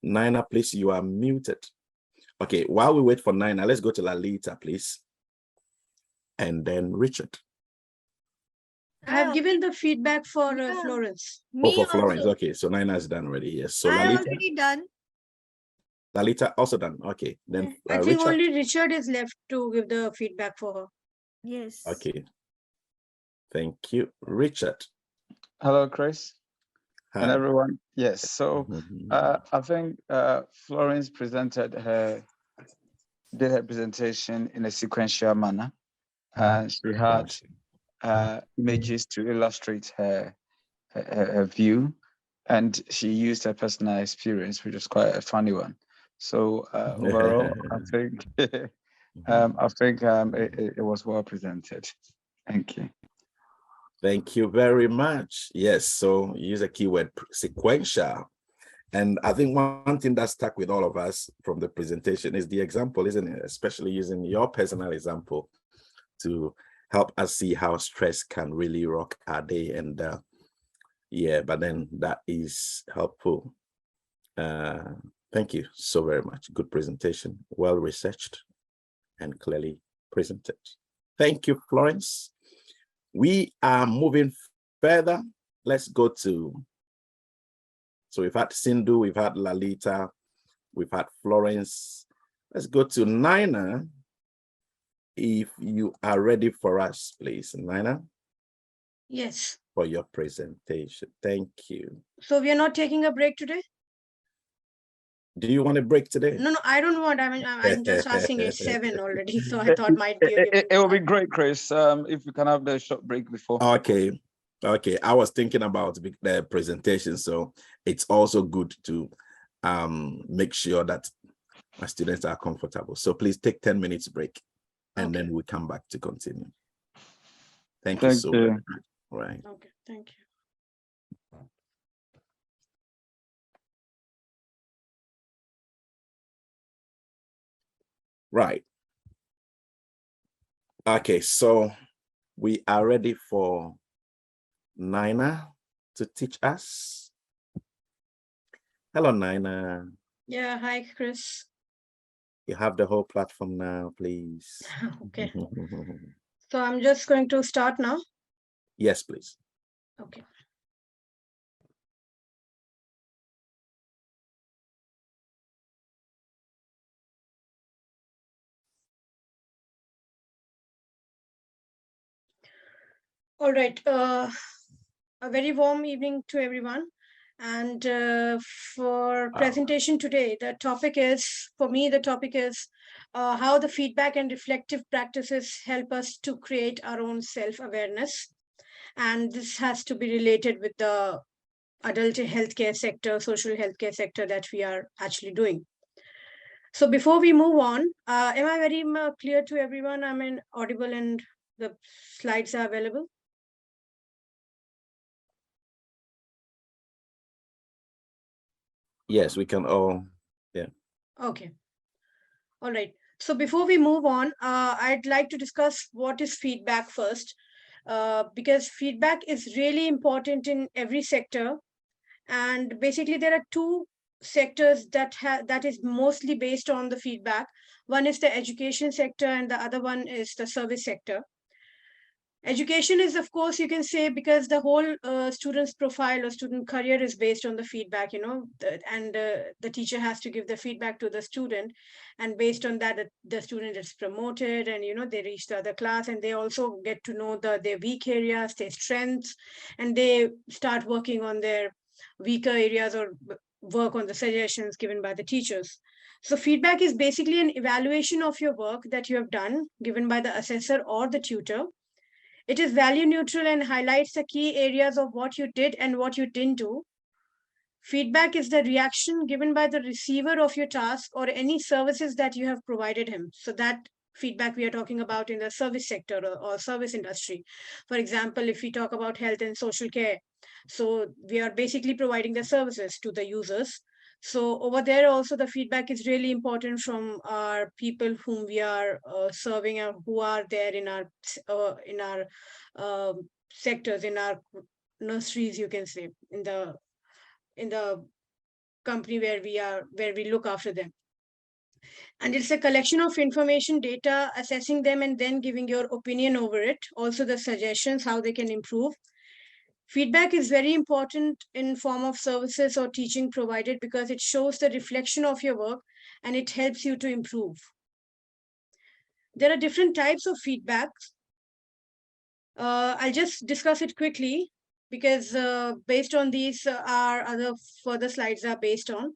Nina, please, you are muted. Okay, while we wait for Nina, let's go to Lalita, please. And then Richard. I have given the feedback for Florence. Oh, for Florence. Okay, so Nina is done already. Yes. So I Lalita. already done. Lalita also done. Okay. Then I think Richard. only Richard is left to give the feedback for her. Yes. Okay. Thank you. Richard. Hello, Chris. Hi. And everyone. Yes. So I think Florence did her presentation in a sequential manner. She had images to illustrate her view, and she used her personal experience, which was quite a funny one. So overall, I think it was well presented. Thank you. Thank you very much. Yes, so use a keyword sequential. And I think one thing that stuck with all of us from the presentation is the example, isn't it? Especially using your personal example to help us see how stress can really rock our day. And yeah, but then that is helpful. Thank you so very much. Good presentation, well researched and clearly presented. Thank you, Florence. We are moving further. Let's go to, so we've had Sindhu, we've had Lalita, we've had Florence. Let's go to Nina. If you are ready for us, please, Nina. Yes. For your presentation. Thank you. So we are not taking a break today? Do you want a break today? No, I don't want. I mean, I'm just asking. It's 7 already, so I thought might be. It will be great, Chris, if we can have the short break before. Okay. I was thinking about the presentation, so it's also good to make sure that my students are comfortable. So please take 10 minutes break, and then we come back to continue. Thank you so much. Right. Okay, thank you. Right. Okay, so we are ready for Nina to teach us. Hello, Nina. Yeah, hi, Chris. You have the whole platform now, please. Okay. So I'm just going to start now. Yes, please. Okay. All right. A very warm evening to everyone. And for presentation today, the topic is, for me, the topic is how the feedback and reflective practices help us to create our own self-awareness. And this has to be related with the adult healthcare sector, social healthcare sector that we are actually doing. So before we move on, am I very clear to everyone? I mean, audible and the slides are available? Yes, we can all, yeah. Okay. All right. So before we move on, I'd like to discuss what is feedback first. because feedback is really important in every sector. And basically there are two sectors that is mostly based on the feedback. One is the education sector and the other one is the service sector. Education is, of course, you can say, because the whole student's profile or student career is based on the feedback, and the teacher has to give the feedback to the student, and based on that, the student is promoted, and they reach the other class, and they also get to know their weak areas, their strengths, and they start working on their weaker areas or work on the suggestions given by the teachers. So feedback is basically an evaluation of your work that you have done, given by the assessor or the tutor. It is value neutral and highlights the key areas of what you did and what you didn't do. Feedback is the reaction given by the receiver of your task or any services that you have provided him. So that feedback we are talking about in the service sector or service industry. For example, if we talk about health and social care, so we are basically providing the services to the users. So over there also the feedback is really important from our people whom we are serving and who are there in our sectors, in our nurseries, you can say, in the company where we look after them. And it's a collection of information, data, assessing them, and then giving your opinion over it. Also the suggestions, how they can improve. Feedback is very important in form of services or teaching provided because it shows the reflection of your work and it helps you to improve. There are different types of feedbacks. I'll just discuss it quickly because based on these, our other further slides are based on.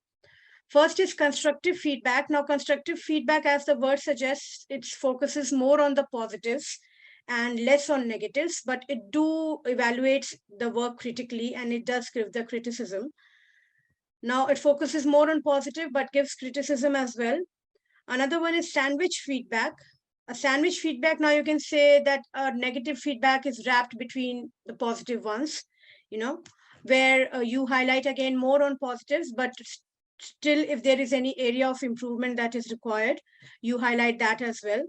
First is constructive feedback. Now, constructive feedback, as the word suggests, it focuses more on the positives and less on negatives, but it do evaluates the work critically and it does give the criticism. Now, it focuses more on positive, but gives criticism as well. Another one is sandwich feedback. A sandwich feedback, now you can say that negative feedback is wrapped between the positive ones, where you highlight again more on positives, but still if there is any area of improvement that is required, you highlight that as well.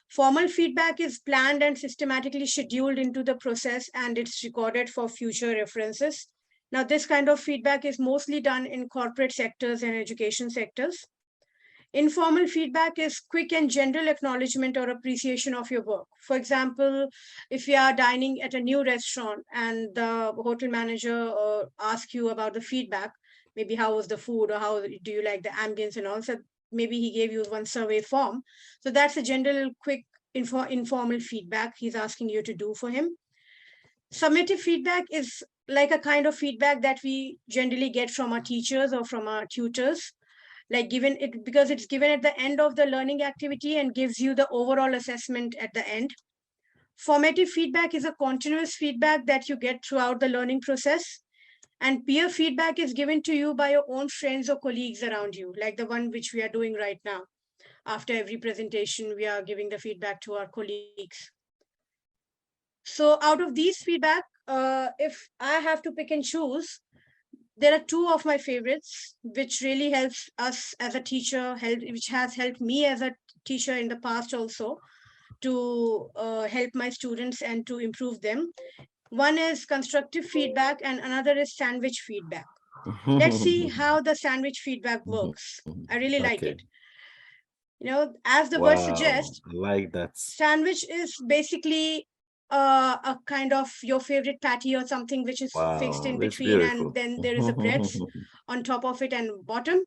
Formal feedback is planned and systematically scheduled into the process and it's recorded for future references. Now, this kind of feedback is mostly done in corporate sectors and education sectors. Informal feedback is quick and general acknowledgement or appreciation of your work. For example, if you are dining at a new restaurant and the hotel manager asks you about the feedback, maybe how was the food or how do you like the ambience and all, so maybe he gave you one survey form. So that's a general quick informal feedback he's asking you to do for him. Summative feedback is like a kind of feedback that we generally get from our teachers or from our tutors, like given it because it's given at the end of the learning activity and gives you the overall assessment at the end. Formative feedback is a continuous feedback that you get throughout the learning process. And peer feedback is given to you by your own friends or colleagues around you, like the one which we are doing right now. After every presentation, we are giving the feedback to our colleagues. So out of these feedback, if I have to pick and choose, there are two of my favorites, which really helps us as a teacher, which has helped me as a teacher in the past also to help my students and to improve them. One is constructive feedback and another is sandwich feedback. Let's see how the sandwich feedback works. I really like it. As the word suggests, I like that. Sandwich is basically a kind of your favorite patty or something which is fixed in between, and then there is a bread on top of it and bottom.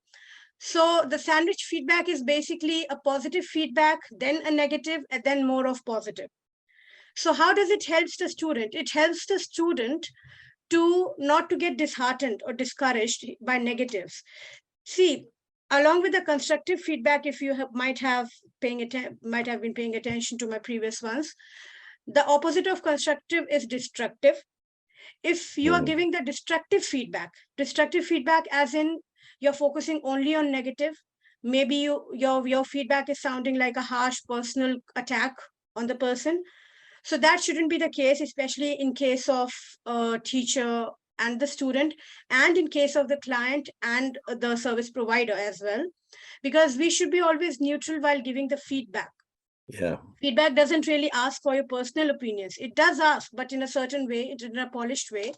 So the sandwich feedback is basically a positive feedback, then a negative, and then more of positive. So how does it help the student? It helps the student to not to get disheartened or discouraged by negatives. See, along with the constructive feedback, if you might have been paying attention to my previous ones, the opposite of constructive is destructive. If you are giving the destructive feedback as in you're focusing only on negative, maybe your feedback is sounding like a harsh personal attack on the person. So that shouldn't be the case, especially in case of a teacher and the student, and in case of the client and the service provider as well, because we should be always neutral while giving the feedback. Yeah. Feedback doesn't really ask for your personal opinions. It does ask, but in a certain way, in a polished way.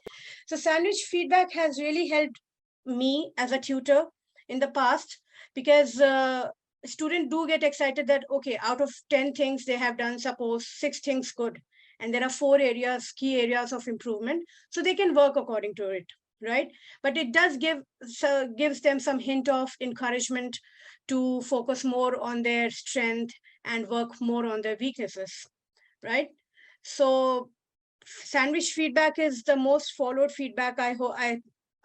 So sandwich feedback has really helped me as a tutor in the past, because students do get excited that, okay, out of 10 things they have done, suppose 6 things good, and there are 4 areas, key areas of improvement, so they can work according to it, right? But it does gives them some hint of encouragement to focus more on their strength and work more on their weaknesses, right? So sandwich feedback is the most followed feedback,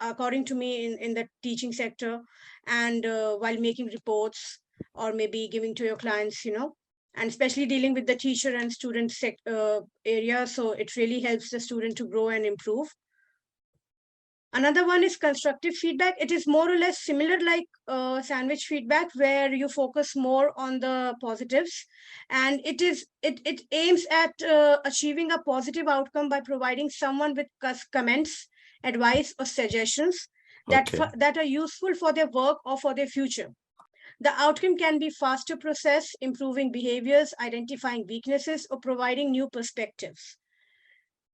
according to me, in the teaching sector, and while making reports or maybe giving to your clients, and especially dealing with the teacher and student area. So it really helps the student to grow and improve. Another one is constructive feedback. It is more or less similar like sandwich feedback, where you focus more on the positives, and it aims at achieving a positive outcome by providing someone with comments, advice, or suggestions that are useful for their work or for their future. The outcome can be faster process, improving behaviors, identifying weaknesses, or providing new perspectives.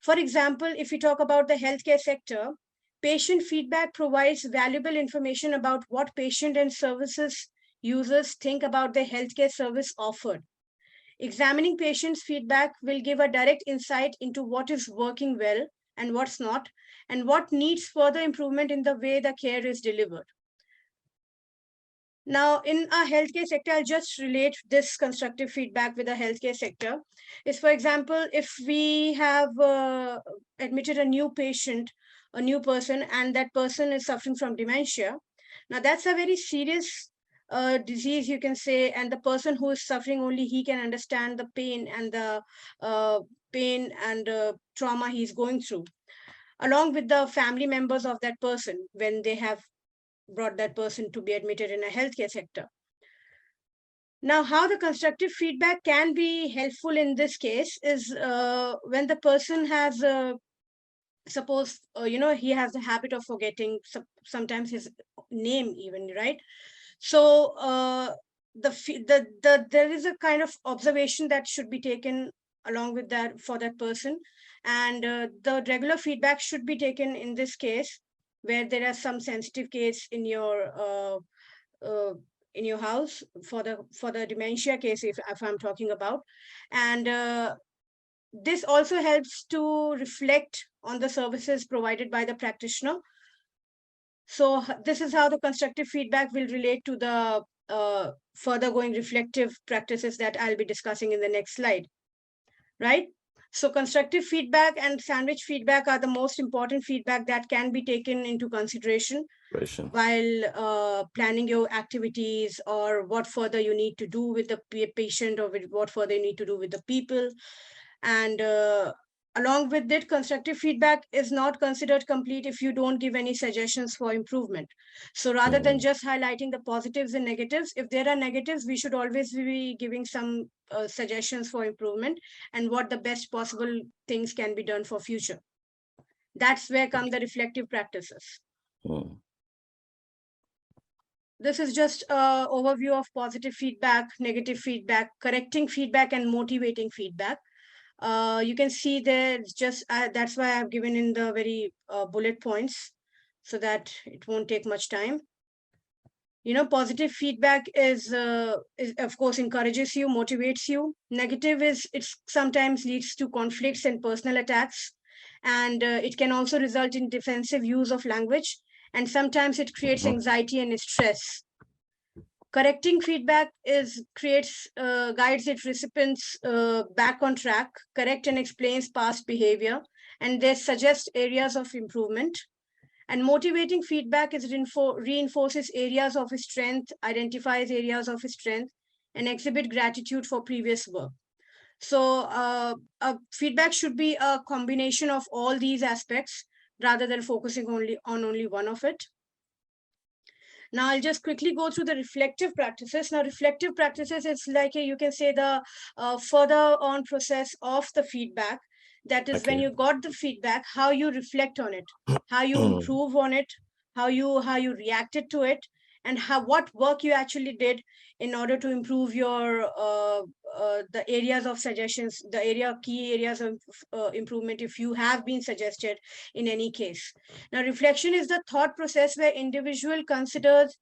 For example, if we talk about the healthcare sector, patient feedback provides valuable information about what patient and services users think about the healthcare service offered. Examining patients' feedback will give a direct insight into what is working well and what's not, and what needs further improvement in the way the care is delivered. Now, in our healthcare sector, I'll just relate this constructive feedback with the healthcare sector. Is, for example, if we have admitted a new patient, a new person, and that person is suffering from dementia. Now, that's a very serious disease, you can say, and the person who is suffering, only he can understand the pain and the trauma he's going through, along with the family members of that person when they have brought that person to be admitted in a healthcare sector. Now, how the constructive feedback can be helpful in this case is when the person has, suppose, he has the habit of forgetting sometimes his name even, right? So there is a kind of observation that should be taken along with that for that person. And the regular feedback should be taken in this case, where there are some sensitive case in your house for the dementia case, if I'm talking about. And this also helps to reflect on the services provided by the practitioner. So this is how the constructive feedback will relate to the further going reflective practices that I'll be discussing in the next slide, right? So constructive feedback and sandwich feedback are the most important feedback that can be taken into consideration while planning your activities, or what further you need to do with the patient, or what further you need to do with the people. And along with it, constructive feedback is not considered complete if you don't give any suggestions for improvement. So rather than just highlighting the positives and negatives, if there are negatives, we should always be giving some suggestions for improvement and what the best possible things can be done for future. That's where come the reflective practices. This is just an overview of positive feedback, negative feedback, correcting feedback, and motivating feedback. You can see there, just that's why I've given in the very bullet points, so that it won't take much time. Positive feedback is of course encourages you, motivates you. Negative is it sometimes leads to conflicts and personal attacks, and it can also result in defensive use of language, and sometimes it creates anxiety and stress. Correcting feedback guides its recipients back on track, correct and explains past behavior, and they suggest areas of improvement. And motivating feedback reinforces areas of strength, identifies areas of strength, and exhibit gratitude for previous work. So feedback should be a combination of all these aspects rather than focusing on only one of it. Now, I'll just quickly go through the reflective practices. Now, reflective practices is like you can say the further on process of the feedback. That is when you got the feedback, how you reflect on it, how you improve on it, how you reacted to it, and what work you actually did in order to improve your the areas of suggestions, the key areas of improvement if you have been suggested in any case. Now, reflection is the thought process where individual considers,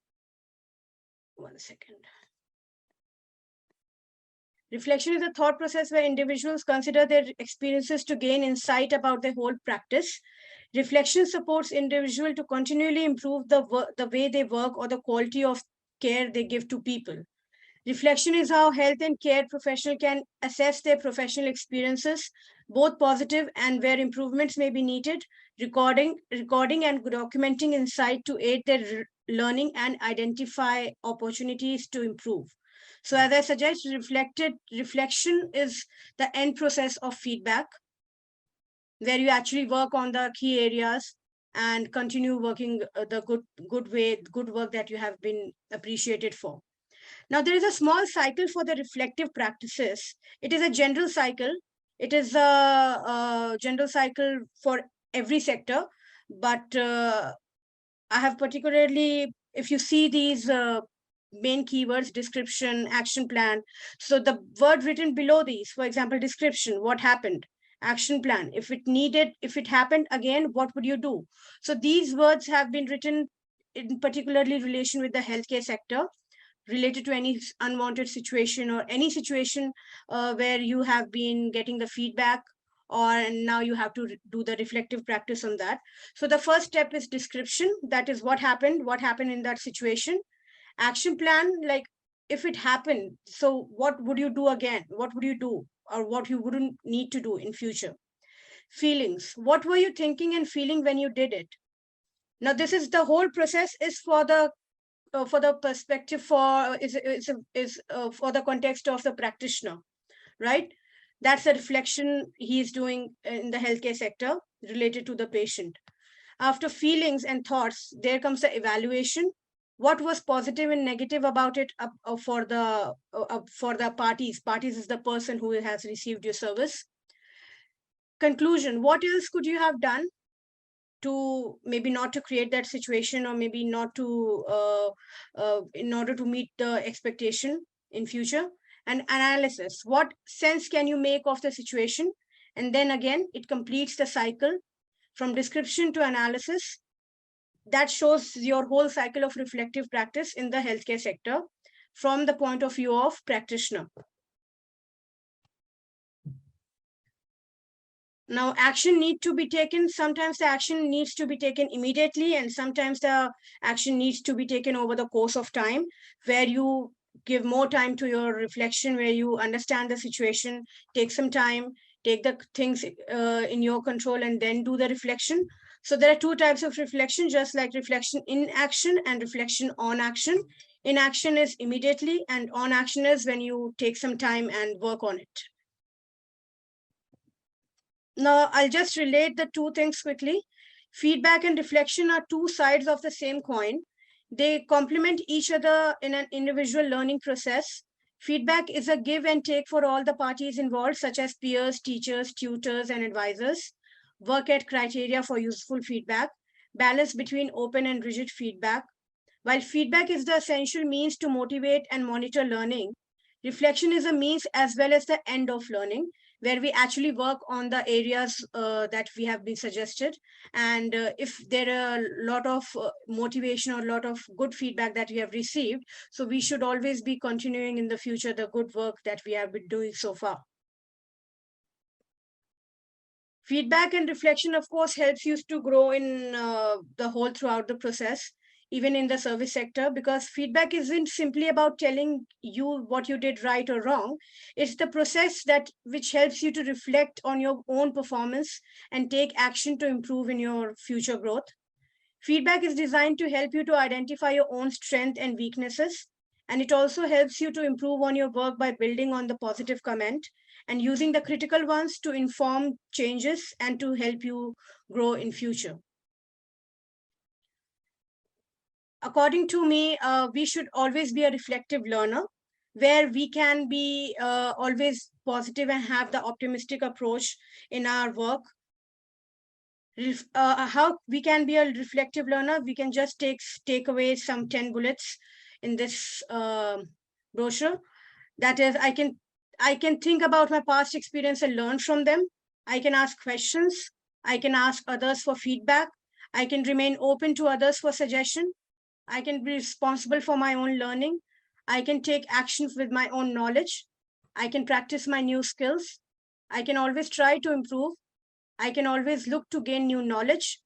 one second. Reflection is a thought process where individuals consider their experiences to gain insight about their whole practice. Reflection supports individuals to continually improve the way they work or the quality of care they give to people. Reflection is how health and care professional can assess their professional experiences, both positive and where improvements may be needed, recording and documenting insight to aid their learning and identify opportunities to improve. So as I suggest, reflection is the end process of feedback, where you actually work on the key areas and continue working the good work that you have been appreciated for. Now, there is a small cycle for the reflective practices. It is a general cycle. It is a general cycle for every sector, but I have particularly, if you see these main keywords, description, action plan. So the word written below these, for example, description, what happened? Action plan, if it happened again, what would you do? So these words have been written in particularly relation with the healthcare sector, related to any unwanted situation or any situation where you have been getting the feedback, and now you have to do the reflective practice on that. So the first step is description, that is what happened in that situation. Action plan, like if it happened, so what would you do again? What would you do, or what you wouldn't need to do in future? Feelings, what were you thinking and feeling when you did it? Now, this is the whole process is for the perspective for for the context of the practitioner, right? That's the reflection he is doing in the healthcare sector related to the patient. After feelings and thoughts, there comes the evaluation. What was positive and negative about it for the parties? Parties is the person who has received your service. Conclusion, what else could you have done to maybe not to create that situation, or maybe not to in order to meet the expectation in future? And analysis, what sense can you make of the situation? And then again, it completes the cycle from description to analysis. That shows your whole cycle of reflective practice in the healthcare sector from the point of view of practitioner. Now, action need to be taken. Sometimes the action needs to be taken immediately, and sometimes the action needs to be taken over the course of time, where you give more time to your reflection, where you understand the situation, take some time, take the things in your control, and then do the reflection. So there are two types of reflection, just like reflection in action and reflection on action. In action is immediately, and on action is when you take some time and work on it. Now, I'll just relate the two things quickly. Feedback and reflection are two sides of the same coin. They complement each other in an individual learning process. Feedback is a give and take for all the parties involved, such as peers, teachers, tutors, and advisors. Work at criteria for useful feedback. Balance between open and rigid feedback. While feedback is the essential means to motivate and monitor learning, reflection is a means as well as the end of learning, where we actually work on the areas that we have been suggested. And if there are a lot of motivation or a lot of good feedback that we have received, so we should always be continuing in the future the good work that we have been doing so far. Feedback and reflection, of course, helps you to grow in the whole throughout the process, even in the service sector, because feedback isn't simply about telling you what you did right or wrong. It's the process which helps you to reflect on your own performance and take action to improve in your future growth. Feedback is designed to help you to identify your own strengths and weaknesses, and it also helps you to improve on your work by building on the positive comment and using the critical ones to inform changes and to help you grow in future. According to me, we should always be a reflective learner, where we can be always positive and have the optimistic approach in our work. How we can be a reflective learner? We can just take away some 10 bullets in this brochure. That is, I can think about my past experience and learn from them. I can ask questions. I can ask others for feedback. I can remain open to others for suggestion. I can be responsible for my own learning. I can take actions with my own knowledge. I can practice my new skills. I can always try to improve. I can always look to gain new knowledge.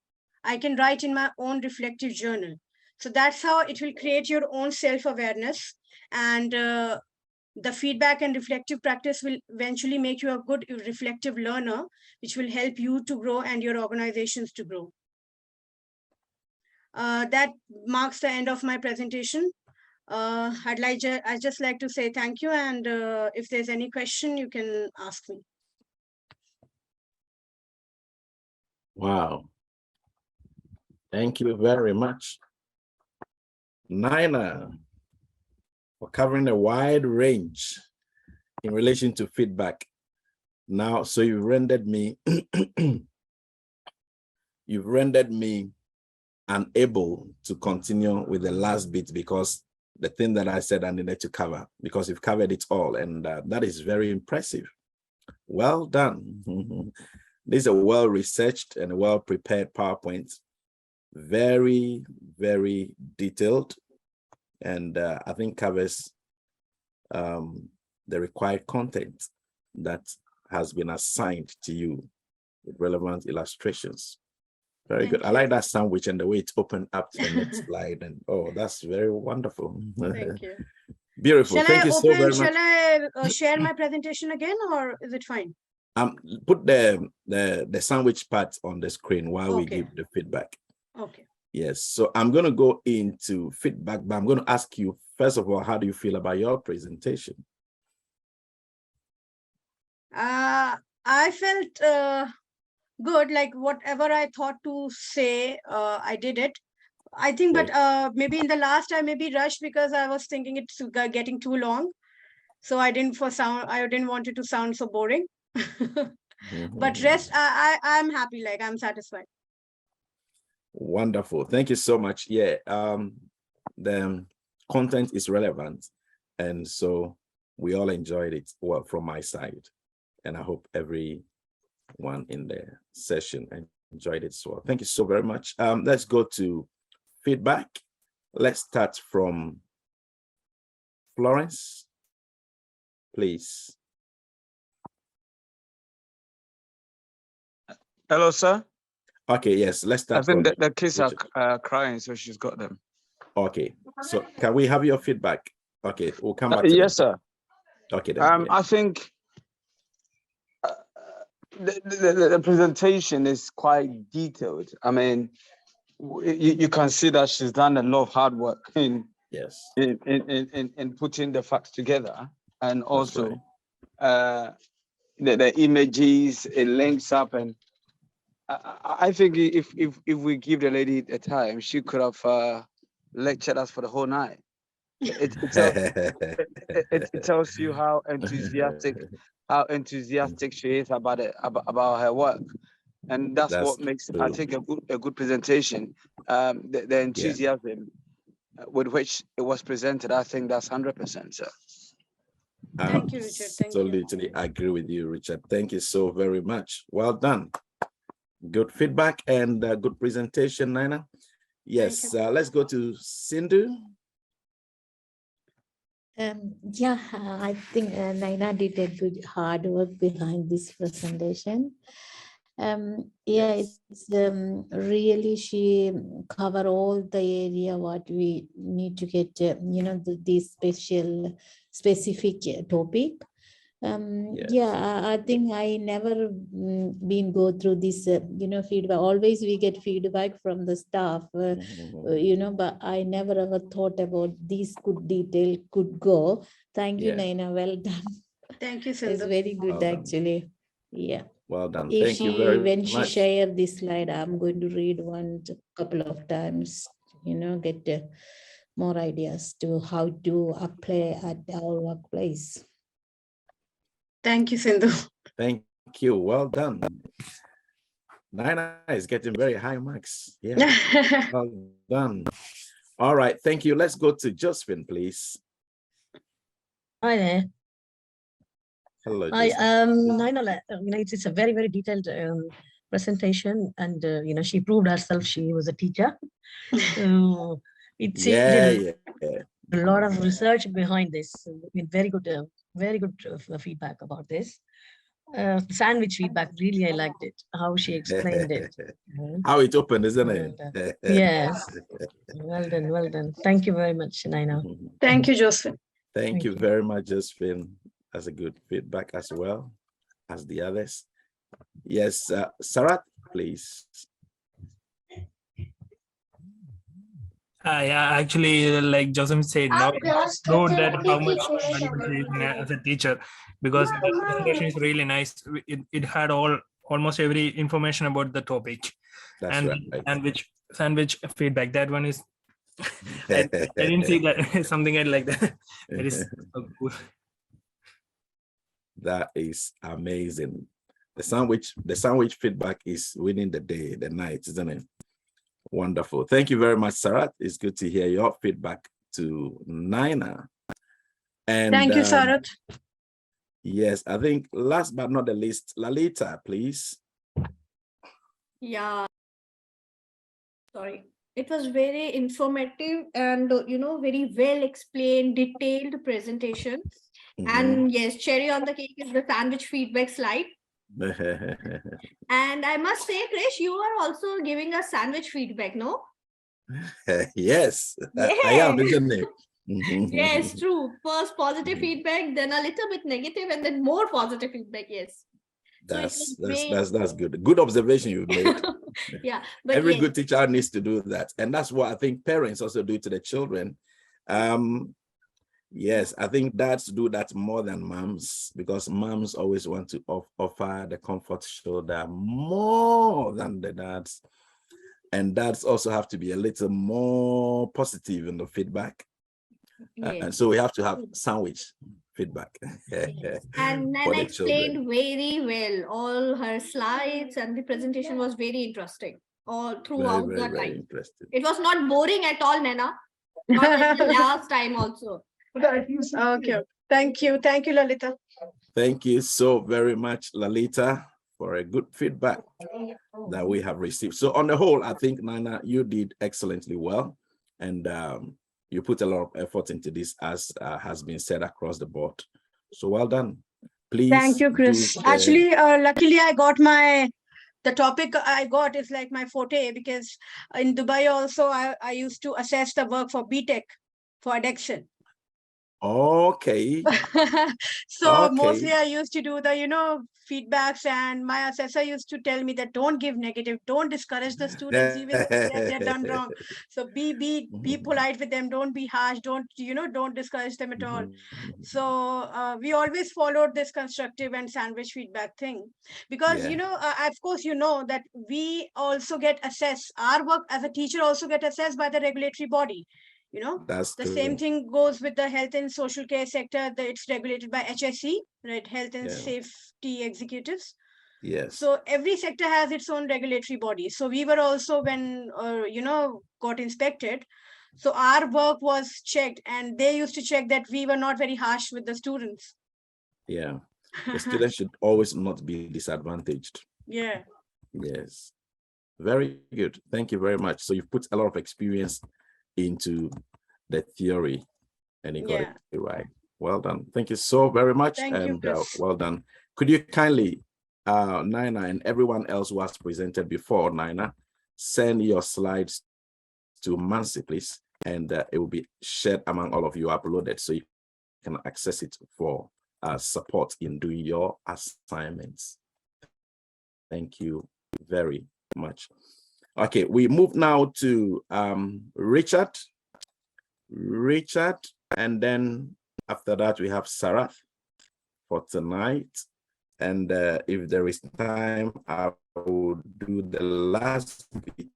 I can write in my own reflective journal. So that's how it will create your own self-awareness. And the feedback and reflective practice will eventually make you a good reflective learner, which will help you to grow and your organizations to grow. That marks the end of my presentation. I'd just like to say thank you. And if there's any question, you can ask me. Wow. Thank you very much, Nina, for covering a wide range in relation to feedback. Now, so you rendered me, you've rendered me unable to continue with the last bit because the thing that I said I needed to cover, because you've covered it all, and that is very impressive. Well done. This is a well-researched and well-prepared PowerPoint. Very, very detailed, and I think covers the required content that has been assigned to you with relevant illustrations. Very good. I like that sandwich and the way it's opened up to the next slide. And oh, that's very wonderful. Thank you. Beautiful. Thank you so very much. Shall I share my presentation again, or is it fine? Put the sandwich part on the screen while we give the feedback. Okay. Yes. So I'm going to go into feedback, but I'm going to ask you, first of all, how do you feel about your presentation? I felt good, like whatever I thought to say, I did it. I think, but maybe in the last I maybe rushed because I was thinking it's getting too long. So I didn't want it to sound so boring. But rest, I'm happy, like I'm satisfied. Wonderful. Thank you so much. Yeah, the content is relevant. And so we all enjoyed it, well, from my side. And I hope everyone in the session enjoyed it as well. Thank you so very much. Let's go to feedback. Let's start from Florence, please. Hello, sir. Okay, yes, let's start. I think that the kids are crying, so she's got them. Okay, so can we have your feedback? Okay, we'll come back to yes, sir. Okay, then, I think the presentation is quite detailed. I mean, you can see that she's done a lot of hard work in putting the facts together, and also the images, it links up, and I think if we give the lady the time, she could have lectured us for the whole night. It tells you how enthusiastic she is about her work, and that's what makes it, I think, a good presentation. The enthusiasm with which it was presented, I think that's 100%, sir. Thank you, Richard. Thank you. Absolutely agree with you, Richard. Thank you so very much. Well done. Good feedback and good presentation, Nina. Yes, let's go to Sindhu. Yeah, I think Nina did a good hard work behind this presentation. Yeah, it's really, she cover all the area what we need to get, this specific topic. Yeah, I think I never been go through this, feedback. Always we get feedback from the staff, but I never ever thought about this good detail could go. Thank you, Naina. Well done. Thank you, Sindhu. It's very good, actually. Yeah. Well done. Thank you very much. When she shared this slide, I'm going to read one couple of times, get more ideas to how to apply at our workplace. Thank you, Sindhu. Thank you. Well done. Nina is getting very high marks. Yeah. Well done. All right. Thank you. Let's go to Josephine, please. Hi there. Hello, I Joseph. it's a very, very detailed presentation, and she proved herself. She was a teacher. So it's Yeah. a lot of research behind this. Very good feedback about this. Sandwich feedback, really, I liked it. How she explained it. How it opened, isn't it? Yes. Well done, well done. Thank you very much, Naina. Thank you, Josephine. Thank you very much, Josephine. That's a good feedback as well as the others. Yes, Sarat, please. Yeah, actually, like Joseph said, now know that how much valuable she is as a teacher, because the presentation is really nice. It had almost every information about the topic. That's and right. sandwich feedback. That one is I didn't see that something like that. It is so cool. That is amazing. The sandwich feedback is winning the day, the night, isn't it? Wonderful. Thank you very much, Sarat. It's good to hear your feedback to Naina. And thank you, Sarat. Yes, I think last but not the least, Lalita, please. Yeah. Sorry. It was very informative and, very well explained, detailed presentation. And yes, cherry on the cake is the sandwich feedback slide. And I must say, Krish, you are also giving us sandwich feedback, no? Yes, Yeah. I am, isn't it? Yes, true. First positive feedback, then a little bit negative, and then more positive feedback. Yes. That's good. Good observation you made. Yeah, but every yes. good teacher needs to do that, and that's what I think parents also do to the children. Yes, I think dads do that more than moms, because moms always want to offer the comfort shoulder more than the dads, and dads also have to be a little more positive in the feedback. And so we have to have sandwich feedback. And then explained very well. All her slides and the presentation was very interesting all throughout the time. Very interesting. It was not boring at all, Nana. Not like the last time also. Okay. Thank you, Lalita. Thank you so very much, Lalita, for a good feedback that we have received. So on the whole, I think, Nana, you did excellently well, and you put a lot of effort into this, as has been said across the board. So well done. Please. Thank you, Chris. Actually, luckily I got the topic I got is like my forte, because in Dubai also I used to assess the work for BTech for addiction. Okay. So okay. Mostly I used to do the feedbacks, and my assessor used to tell me that don't give negative, don't discourage the students even if they're done wrong. So be polite with them, don't be harsh, don't discourage them at all. So we always followed this constructive and sandwich feedback thing, because of course that we also get assessed, our work as a teacher also get assessed by the regulatory body. That's the same thing goes with the health and social care sector, that it's regulated by HSE, right? Health and Safety Executives. Yes. So every sector has its own regulatory body. So we were also, when got inspected, so our work was checked, and they used to check that we were not very harsh with the students. Yeah, the students should always not be disadvantaged. Yeah. Yes, very good. Thank you very much. So you've put a lot of experience into the theory, and you got it right. Well done. Thank you so very much. Thank you, Chris. Well done. Could you kindly, Naina and everyone else who has presented before, Naina, send your slides to Mansi, please, and it will be shared among all of you, uploaded, so you can access it for support in doing your assignments. Thank you very much. Okay, we move now to Richard, and then after that we have Sarat for tonight. And if there is time, I will do the last bit.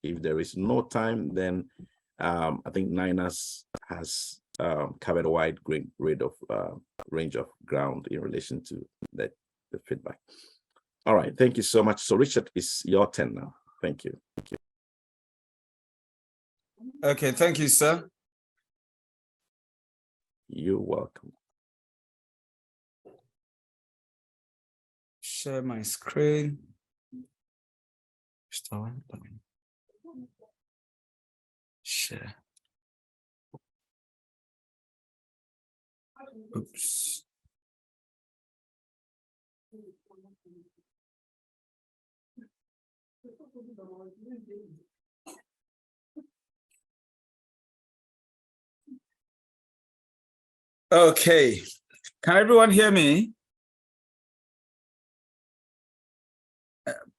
If there is no time, then I think Naina's has covered a wide range of ground in relation to the feedback. All right, thank you so much. So Richard, it's your turn now. Thank you. Okay, thank you, sir. You're welcome. share my screen. Share. Oops. Okay, can everyone hear me?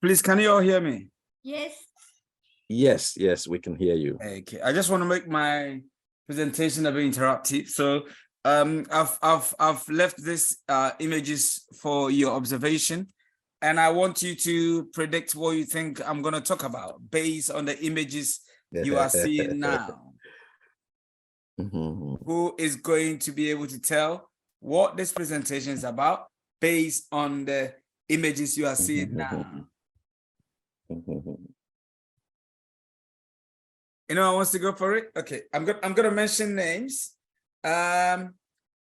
Please, can you all hear me? Yes. Yes, we can hear you. Okay, I just want to make my presentation a bit interactive. So I've left these images for your observation, and I want you to predict what you think I'm going to talk about based on the images you are seeing now. Who is going to be able to tell what this presentation is about based on the images you are seeing now? Anyone wants to go for it? Okay, I'm gonna mention names. Can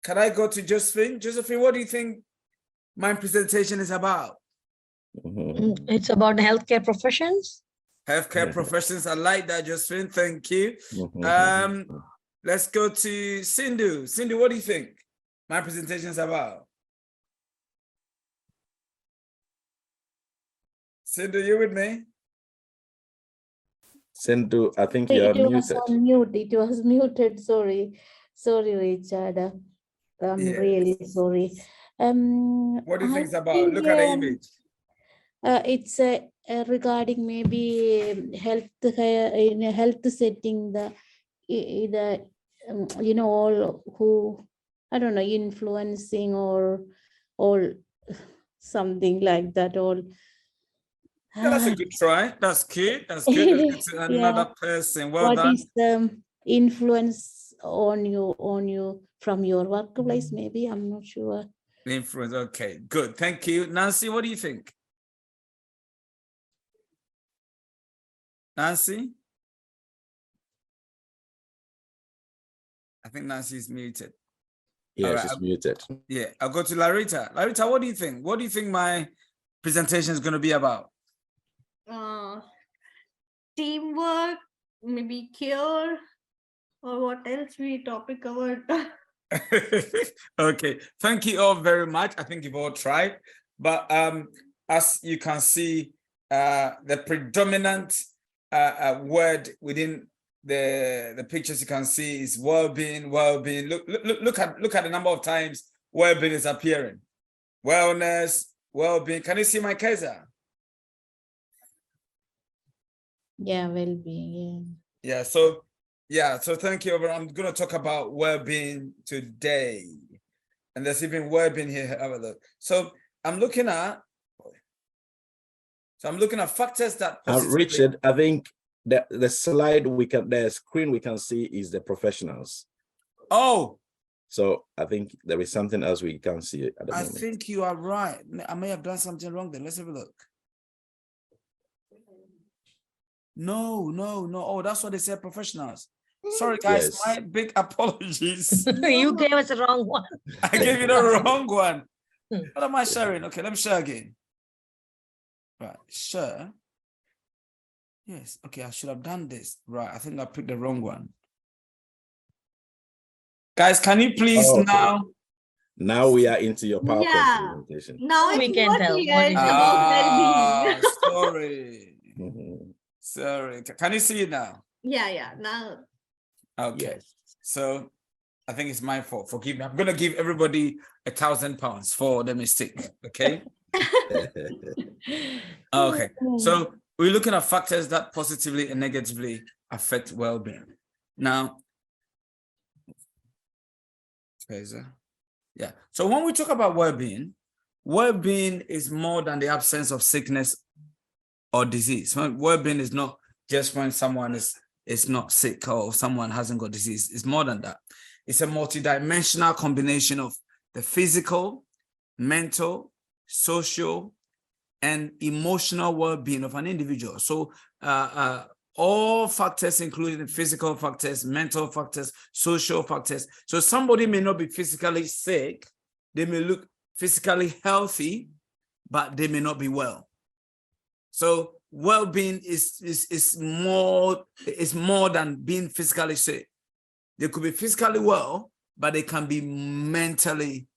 I go to Josephine? Josephine, what do you think my presentation is about? It's about healthcare professions. Healthcare professions. I like that, Josephine. Thank you. Let's go to Sindhu. Sindhu, what do you think my presentation is about? Sindhu, you with me? Sindhu, I think you are It was muted. on mute. It was muted. Sorry, Richard. I'm Yes. really sorry. What do you think it's about? Look at the image. It's regarding maybe health in a health setting. All who, I don't know, influencing or all something like that. All. Yeah, that's a good try. That's good. That's good. Let's get to another person. Well What done. is the influence on you from your workplace? Maybe, I'm not sure. Influence. Okay, good. Thank you. Nancy, what do you think? Nancy? I think Nancy is muted. Yeah, All she's right, muted. Yeah, I'll go to Larita. Larita, what do you think? What do you think my presentation is going to be about? Teamwork, maybe cure, or what else we topic covered. Okay, thank you all very much. I think you've all tried, but as you can see, the predominant word within the pictures you can see is well-being. Look at the number of times well-being is appearing. Wellness, well-being. Can you see my cursor? Yeah, well-being. Yeah, so thank you. I'm going to talk about well-being today. And there's even well-being here. Have a look. So I'm looking at factors that Richard, I think the slide the screen we can see is the professionals. Oh. So I think there is something else we can see at the I moment. think you are right. I may have done something wrong then. Let's have a look. No. Oh, that's what they said, professionals. Sorry, guys. Yes. My big apologies. You gave us the wrong one. I gave you the wrong one. What am I sharing? Okay, let me share again. Right, share. Yes, okay, I should have done this. Right, I think I picked the wrong one. Guys, can you please now? Now we are into your PowerPoint presentation. Now We it's can more tell. clear. What is It's it? about well-being. Sorry. Sorry. Can you see it now? Yeah, now. Okay. Yes. So I think it's my fault. Forgive me. I'm gonna give everybody £1,000 for the mistake. Okay. Okay. So we're looking at factors that positively and negatively affect well-being. Now, yeah. So when we talk about well-being is more than the absence of sickness or disease. Well-being is not just when someone is not sick or someone hasn't got disease. It's more than that. It's a multidimensional combination of the physical, mental, social, and emotional well-being of an individual. So all factors, including physical factors, mental factors, social factors. So somebody may not be physically sick. They may look physically healthy, but they may not be well. So well-being is more than being physically sick. They could be physically well, but they can be mentally,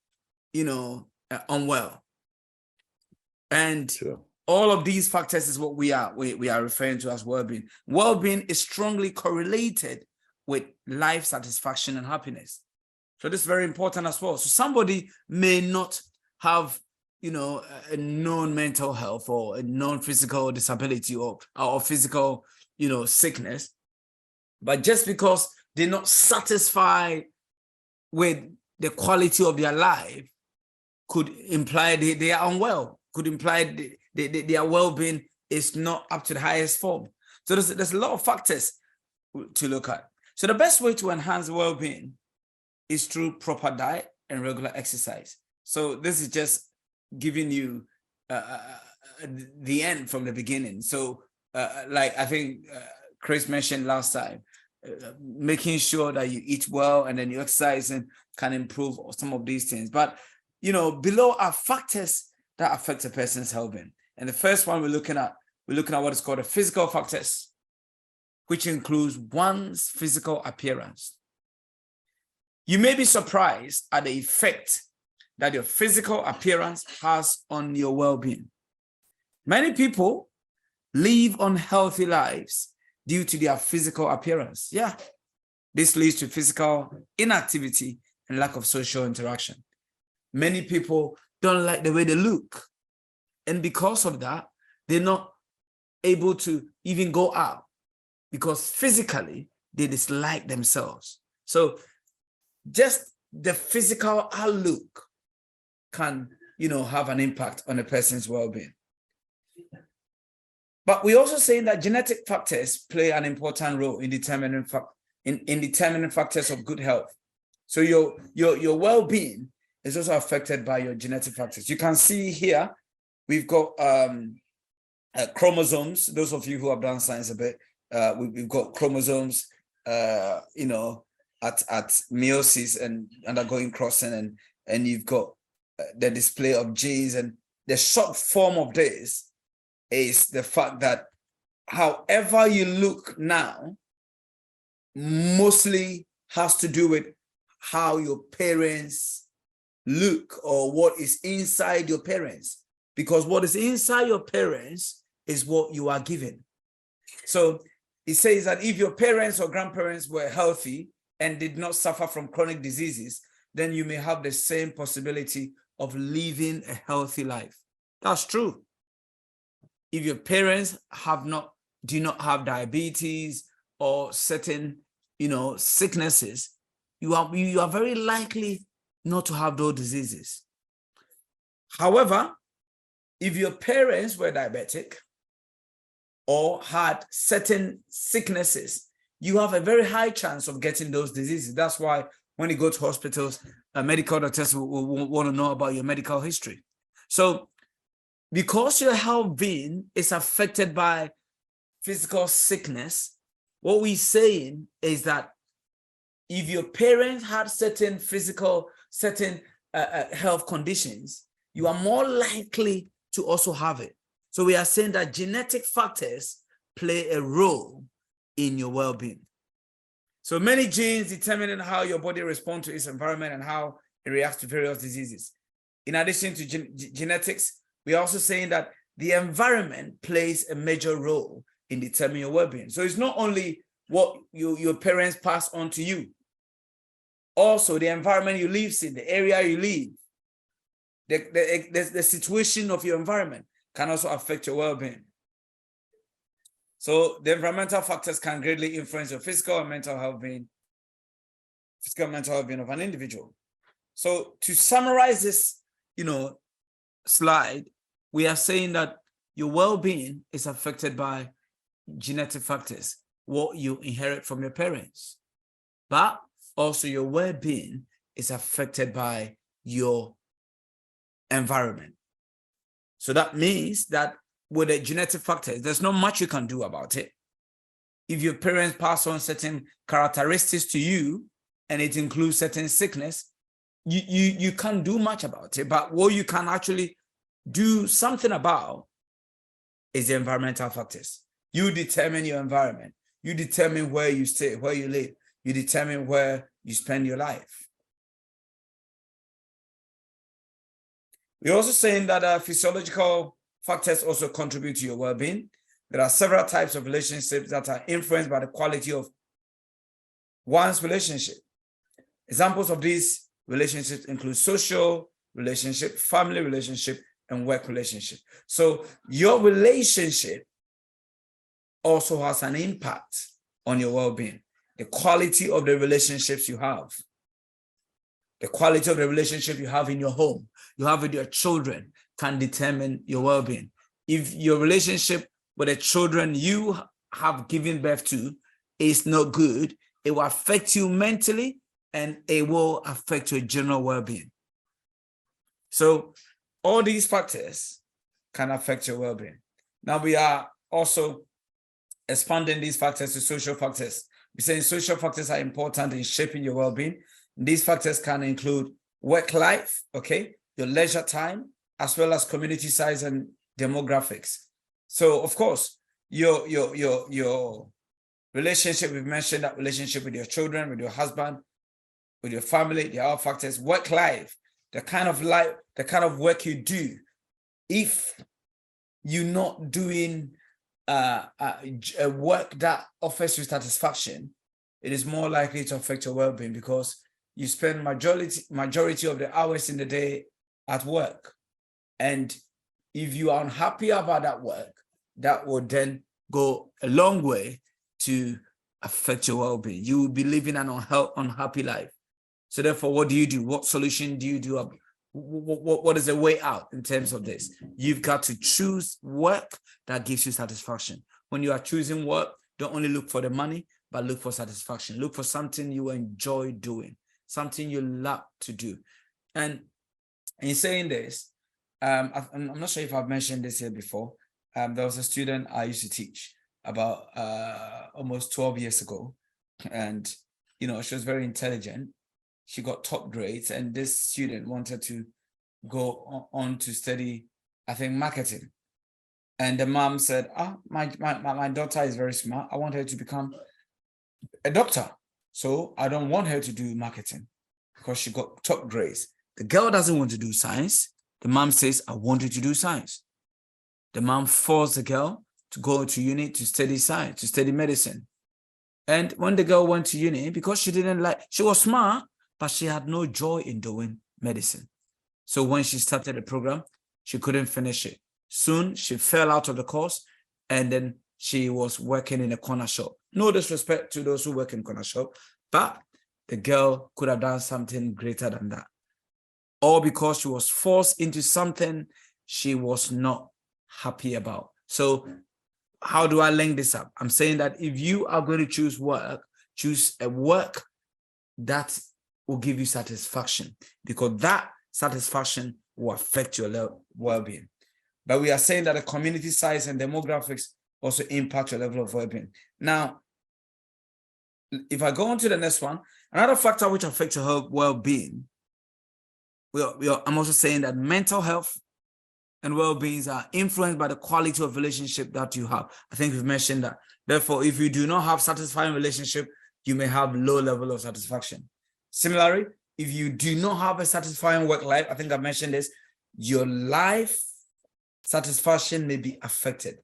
unwell. And all of these factors is what we are referring to as well-being. Well-being is strongly correlated with life satisfaction and happiness. So this is very important as well. So somebody may not have, a known mental health or a known physical disability or physical, sickness, but just because they're not satisfied with the quality of their life could imply they are unwell, could imply their well-being is not up to the highest form. So there's a lot of factors to look at. So the best way to enhance well-being is through proper diet and regular exercise. So this is just giving you the end from the beginning. So like I think Chris mentioned last time, making sure that you eat well and then you exercise and can improve some of these things. But, below are factors that affect a person's well-being. And the first one we're looking at what is called the physical factors, which includes one's physical appearance. You may be surprised at the effect that your physical appearance has on your well-being. Many people live unhealthy lives due to their physical appearance. Yeah, this leads to physical inactivity and lack of social interaction. Many people don't like the way they look. And because of that, they're not able to even go out because physically they dislike themselves. So just the physical outlook can, have an impact on a person's well-being. But we're also saying that genetic factors play an important role in determining factors of good health. So your well-being is also affected by your genetic factors. You can see here, we've got chromosomes. Those of you who have done science a bit, we've got chromosomes, at meiosis and undergoing crossing, and you've got the display of genes. And the short form of this is the fact that however you look now mostly has to do with how your parents look or what is inside your parents, because what is inside your parents is what you are given. So it says that if your parents or grandparents were healthy and did not suffer from chronic diseases, then you may have the same possibility of living a healthy life. That's true. If your parents do not have diabetes or certain, sicknesses, you are very likely not to have those diseases. However, if your parents were diabetic or had certain sicknesses, you have a very high chance of getting those diseases. That's why when you go to hospitals, medical doctors will want to know about your medical history. So because your health-being is affected by physical sickness, what we're saying is that if your parents had certain health conditions, you are more likely to also have it. So we are saying that genetic factors play a role in your well-being. So many genes determining how your body responds to its environment and how it reacts to various diseases. In addition to genetics, we are also saying that the environment plays a major role in determining your well-being. So it's not only what your parents pass on to you, also the environment you live in, the area you live, the situation of your environment can also affect your well-being. So the environmental factors can greatly influence your physical and mental well-being of an individual. So to summarize this, slide, we are saying that your well-being is affected by genetic factors, what you inherit from your parents, but also your well-being is affected by your environment. So that means that with the genetic factors, there's not much you can do about it. If your parents pass on certain characteristics to you, and it includes certain sickness, you can't do much about it. But what you can actually do something about is the environmental factors. You determine your environment. You determine where you stay, where you live. You determine where you spend your life. We're also saying that physiological factors also contribute to your well-being. There are several types of relationships that are influenced by the quality of one's relationship. Examples of these relationships include social relationship, family relationship, and work relationship. So your relationship also has an impact on your well-being. The quality of the relationships you have, the quality of the relationship you have in your home, you have with your children, can determine your well-being. If your relationship with the children you have given birth to is not good, it will affect you mentally and it will affect your general well-being. So all these factors can affect your well-being. Now we are also expanding these factors to social factors. We're saying social factors are important in shaping your well-being. These factors can include work life, okay, your leisure time, as well as community size and demographics. So of course, your relationship, we've mentioned that relationship with your children, with your husband, with your family, there are factors. Work life, the kind of work you do. If you're not doing a work that offers you satisfaction, it is more likely to affect your well-being because you spend majority of the hours in the day at work. And if you are unhappy about that work, that will then go a long way to affect your well-being. You will be living an unhappy life. So therefore, what do you do? What solution do you do? What is the way out in terms of this? You've got to choose work that gives you satisfaction. When you are choosing work, don't only look for the money, but look for satisfaction. Look for something you enjoy doing, something you love to do. And in saying this, I'm not sure if I've mentioned this here before. There was a student I used to teach about almost 12 years ago. And, you know, she was very intelligent. She got top grades, and this student wanted to go on to study, I think, marketing. And the mom said, my daughter is very smart. I want her to become a doctor. So I don't want her to do marketing because she got top grades. The girl doesn't want to do science. The mom says, I want her to do science. The mom forced the girl to go to uni to study science, to study medicine. And when the girl went to uni, because she was smart, but she had no joy in doing medicine. So when she started the program, she couldn't finish it. Soon she fell out of the course, and then she was working in a corner shop. No disrespect to those who work in corner shop, but the girl could have done something greater than that. All because she was forced into something she was not happy about. So how do I link this up? I'm saying that if you are going to choose work, choose a work that will give you satisfaction, because that satisfaction will affect your well-being. But we are saying that the community size and demographics also impact your level of well-being. Now, if I go on to the next one, another factor which affects your well-being, I'm also saying that mental health and well-being are influenced by the quality of relationship that you have. I think we've mentioned that. Therefore, if you do not have satisfying relationship, you may have low level of satisfaction. Similarly, if you do not have a satisfying work life, I think I mentioned this, your life satisfaction may be affected.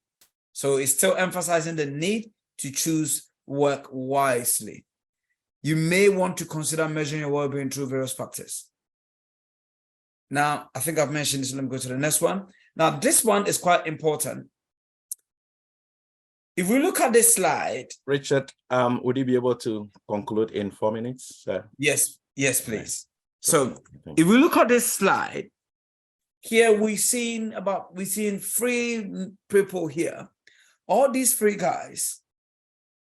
So it's still emphasizing the need to choose work wisely. You may want to consider measuring your well-being through various factors. Now, I think I've mentioned this. Let me go to the next one. Now, this one is quite important. If we look at this slide, Richard, would you be able to conclude in 4 minutes? Yes, please. So if we look at this slide, here we've seen 3 people here. All these 3 guys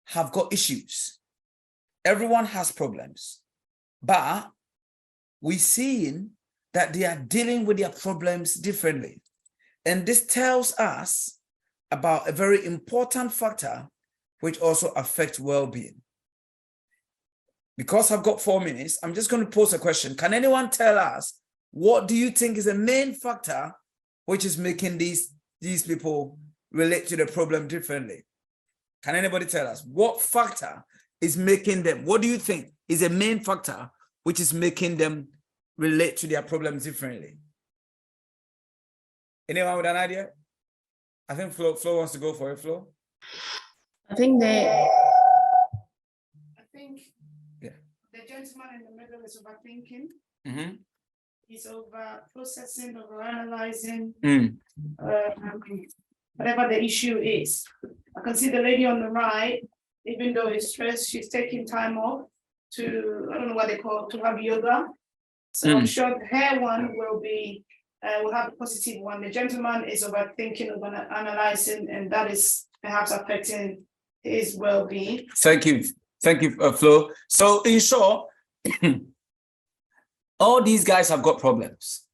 have got issues. Everyone has problems, but we're seeing that they are dealing with their problems differently. And this tells us about a very important factor which also affects well-being. Because I've got 4 minutes, I'm just going to pose a question. Can anyone tell us, what do you think is the main factor which is making these people relate to the problem differently? Can anybody tell us what factor is making them? What do you think is a main factor which is making them relate to their problems differently? Anyone with an idea? I think Flo wants to go for it. Flo? I think the gentleman in the middle is overthinking. Mm-hmm. He's over processing, over analyzing, Mm. Whatever the issue is. I can see the lady on the right, even though it's stressed, she's taking time off to, I don't know what they call it, to have yoga. So I'm sure her one will be, will have a positive one. The gentleman is overthinking, over analyzing, and that is perhaps affecting his well-being. Thank you, Flo. So in short, all these guys have got problems.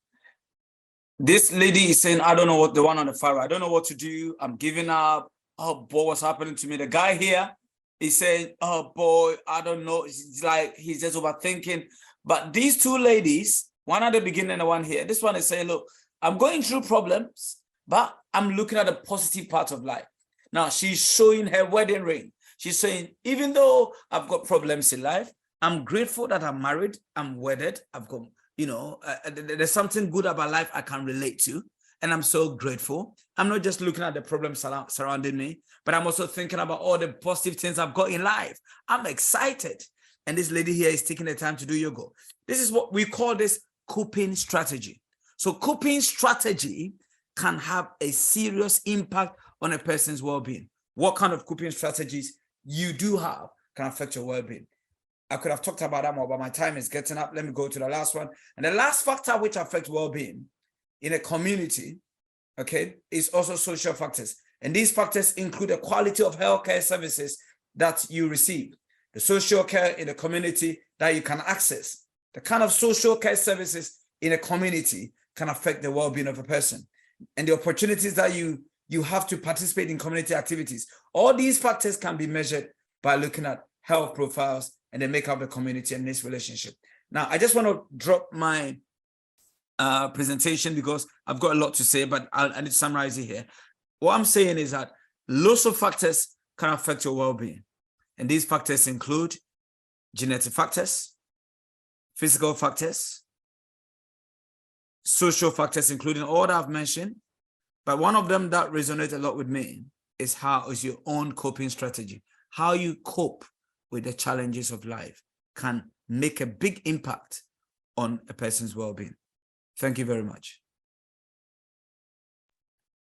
This lady is saying, I don't know what, the one on the far right, I don't know what to do. I'm giving up. Oh boy, what's happening to me? The guy here is saying, oh boy, I don't know. It's like he's just overthinking. But these two ladies, one at the beginning and the one here, this one is saying, look, I'm going through problems, but I'm looking at the positive part of life. Now she's showing her wedding ring. She's saying, even though I've got problems in life, I'm grateful that I'm married, I'm wedded, I've got, there's something good about life I can relate to. And I'm so grateful. I'm not just looking at the problems surrounding me, but I'm also thinking about all the positive things I've got in life. I'm excited. And this lady here is taking the time to do yoga. This is what we call this coping strategy. So coping strategy can have a serious impact on a person's well-being. What kind of coping strategies you do have can affect your well-being. I could have talked about that more, but my time is getting up. Let me go to the last one. And the last factor which affects well-being in a community, okay, is also social factors. And these factors include the quality of healthcare services that you receive, the social care in the community that you can access. The kind of social care services in a community can affect the well-being of a person. And the opportunities that you have to participate in community activities. All these factors can be measured by looking at health profiles and the makeup of the community and this relationship. Now, I just want to drop my presentation because I've got a lot to say, but I need to summarize it here. What I'm saying is that lots of factors can affect your well-being. And these factors include genetic factors, physical factors, social factors, including all that I've mentioned. But one of them that resonates a lot with me is how is your own coping strategy. How you cope with the challenges of life can make a big impact on a person's well-being. Thank you very much.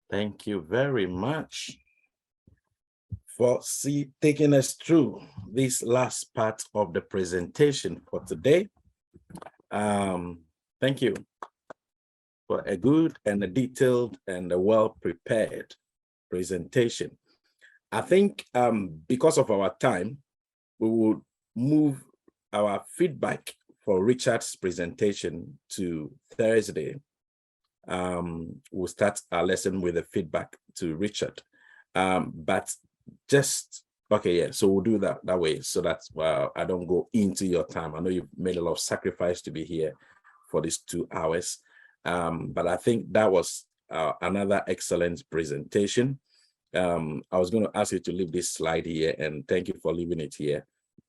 Thank you very much for taking us through this last part of the presentation for today. Thank you for a good and a detailed and a well-prepared presentation. I think because of our time, we will move our feedback for Richard's presentation to Thursday. We'll start our lesson with the feedback to Richard. But just, okay, yeah, so we'll do that way so that I don't go into your time. I know you've made a lot of sacrifice to be here for these 2 hours. But I think that was another excellent presentation. I was going to ask you to leave this slide here, and thank you for leaving it here.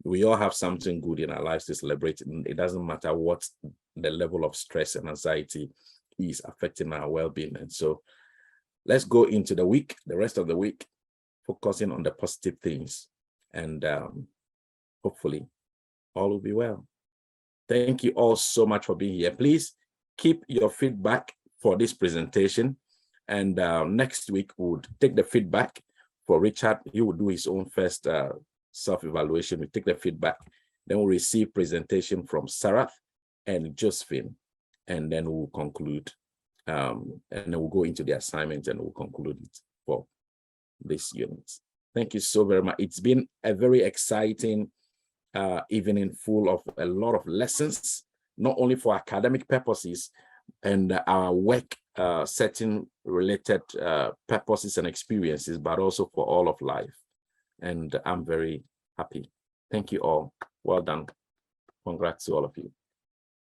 We all have something good in our lives to celebrate. It doesn't matter what the level of stress and anxiety is affecting our well-being. And so let's go into the week, the rest of the week, focusing on the positive things, and hopefully all will be well. Thank you all so much for being here. Please keep your feedback for this presentation. And next week, we'll take the feedback for Richard. He will do his own first self-evaluation. We take the feedback. Then we'll receive presentation from Sarah and Josephine. And then we'll conclude. And then we'll go into the assignment and we'll conclude it for this unit. Thank you so very much. It's been a very exciting evening full of a lot of lessons, not only for academic purposes and our work setting related purposes and experiences, but also for all of life. And I'm very happy. Thank you all. Well done. Congrats to all of you.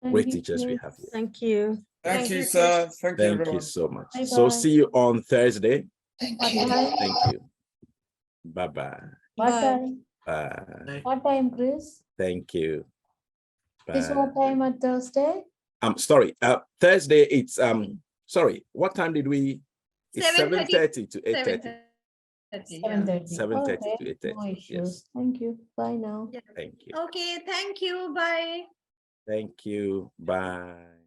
Great teachers we have here. Thank you. Thank you, sir. Thank you, Thank you everyone. so much. Bye So bye. see you on Thursday. What time? Thank you. Bye-bye. What Bye. time? Bye. What time, Chris? Thank you. This Bye. what time on Thursday? I'm sorry. Thursday, it's sorry. What time did we? It's 7:30 to 8:30. 7:30. 7:30 to 8:30. No issues. Yes. Thank you. Bye now. Thank you. Okay, thank you. Bye. Thank you. Bye.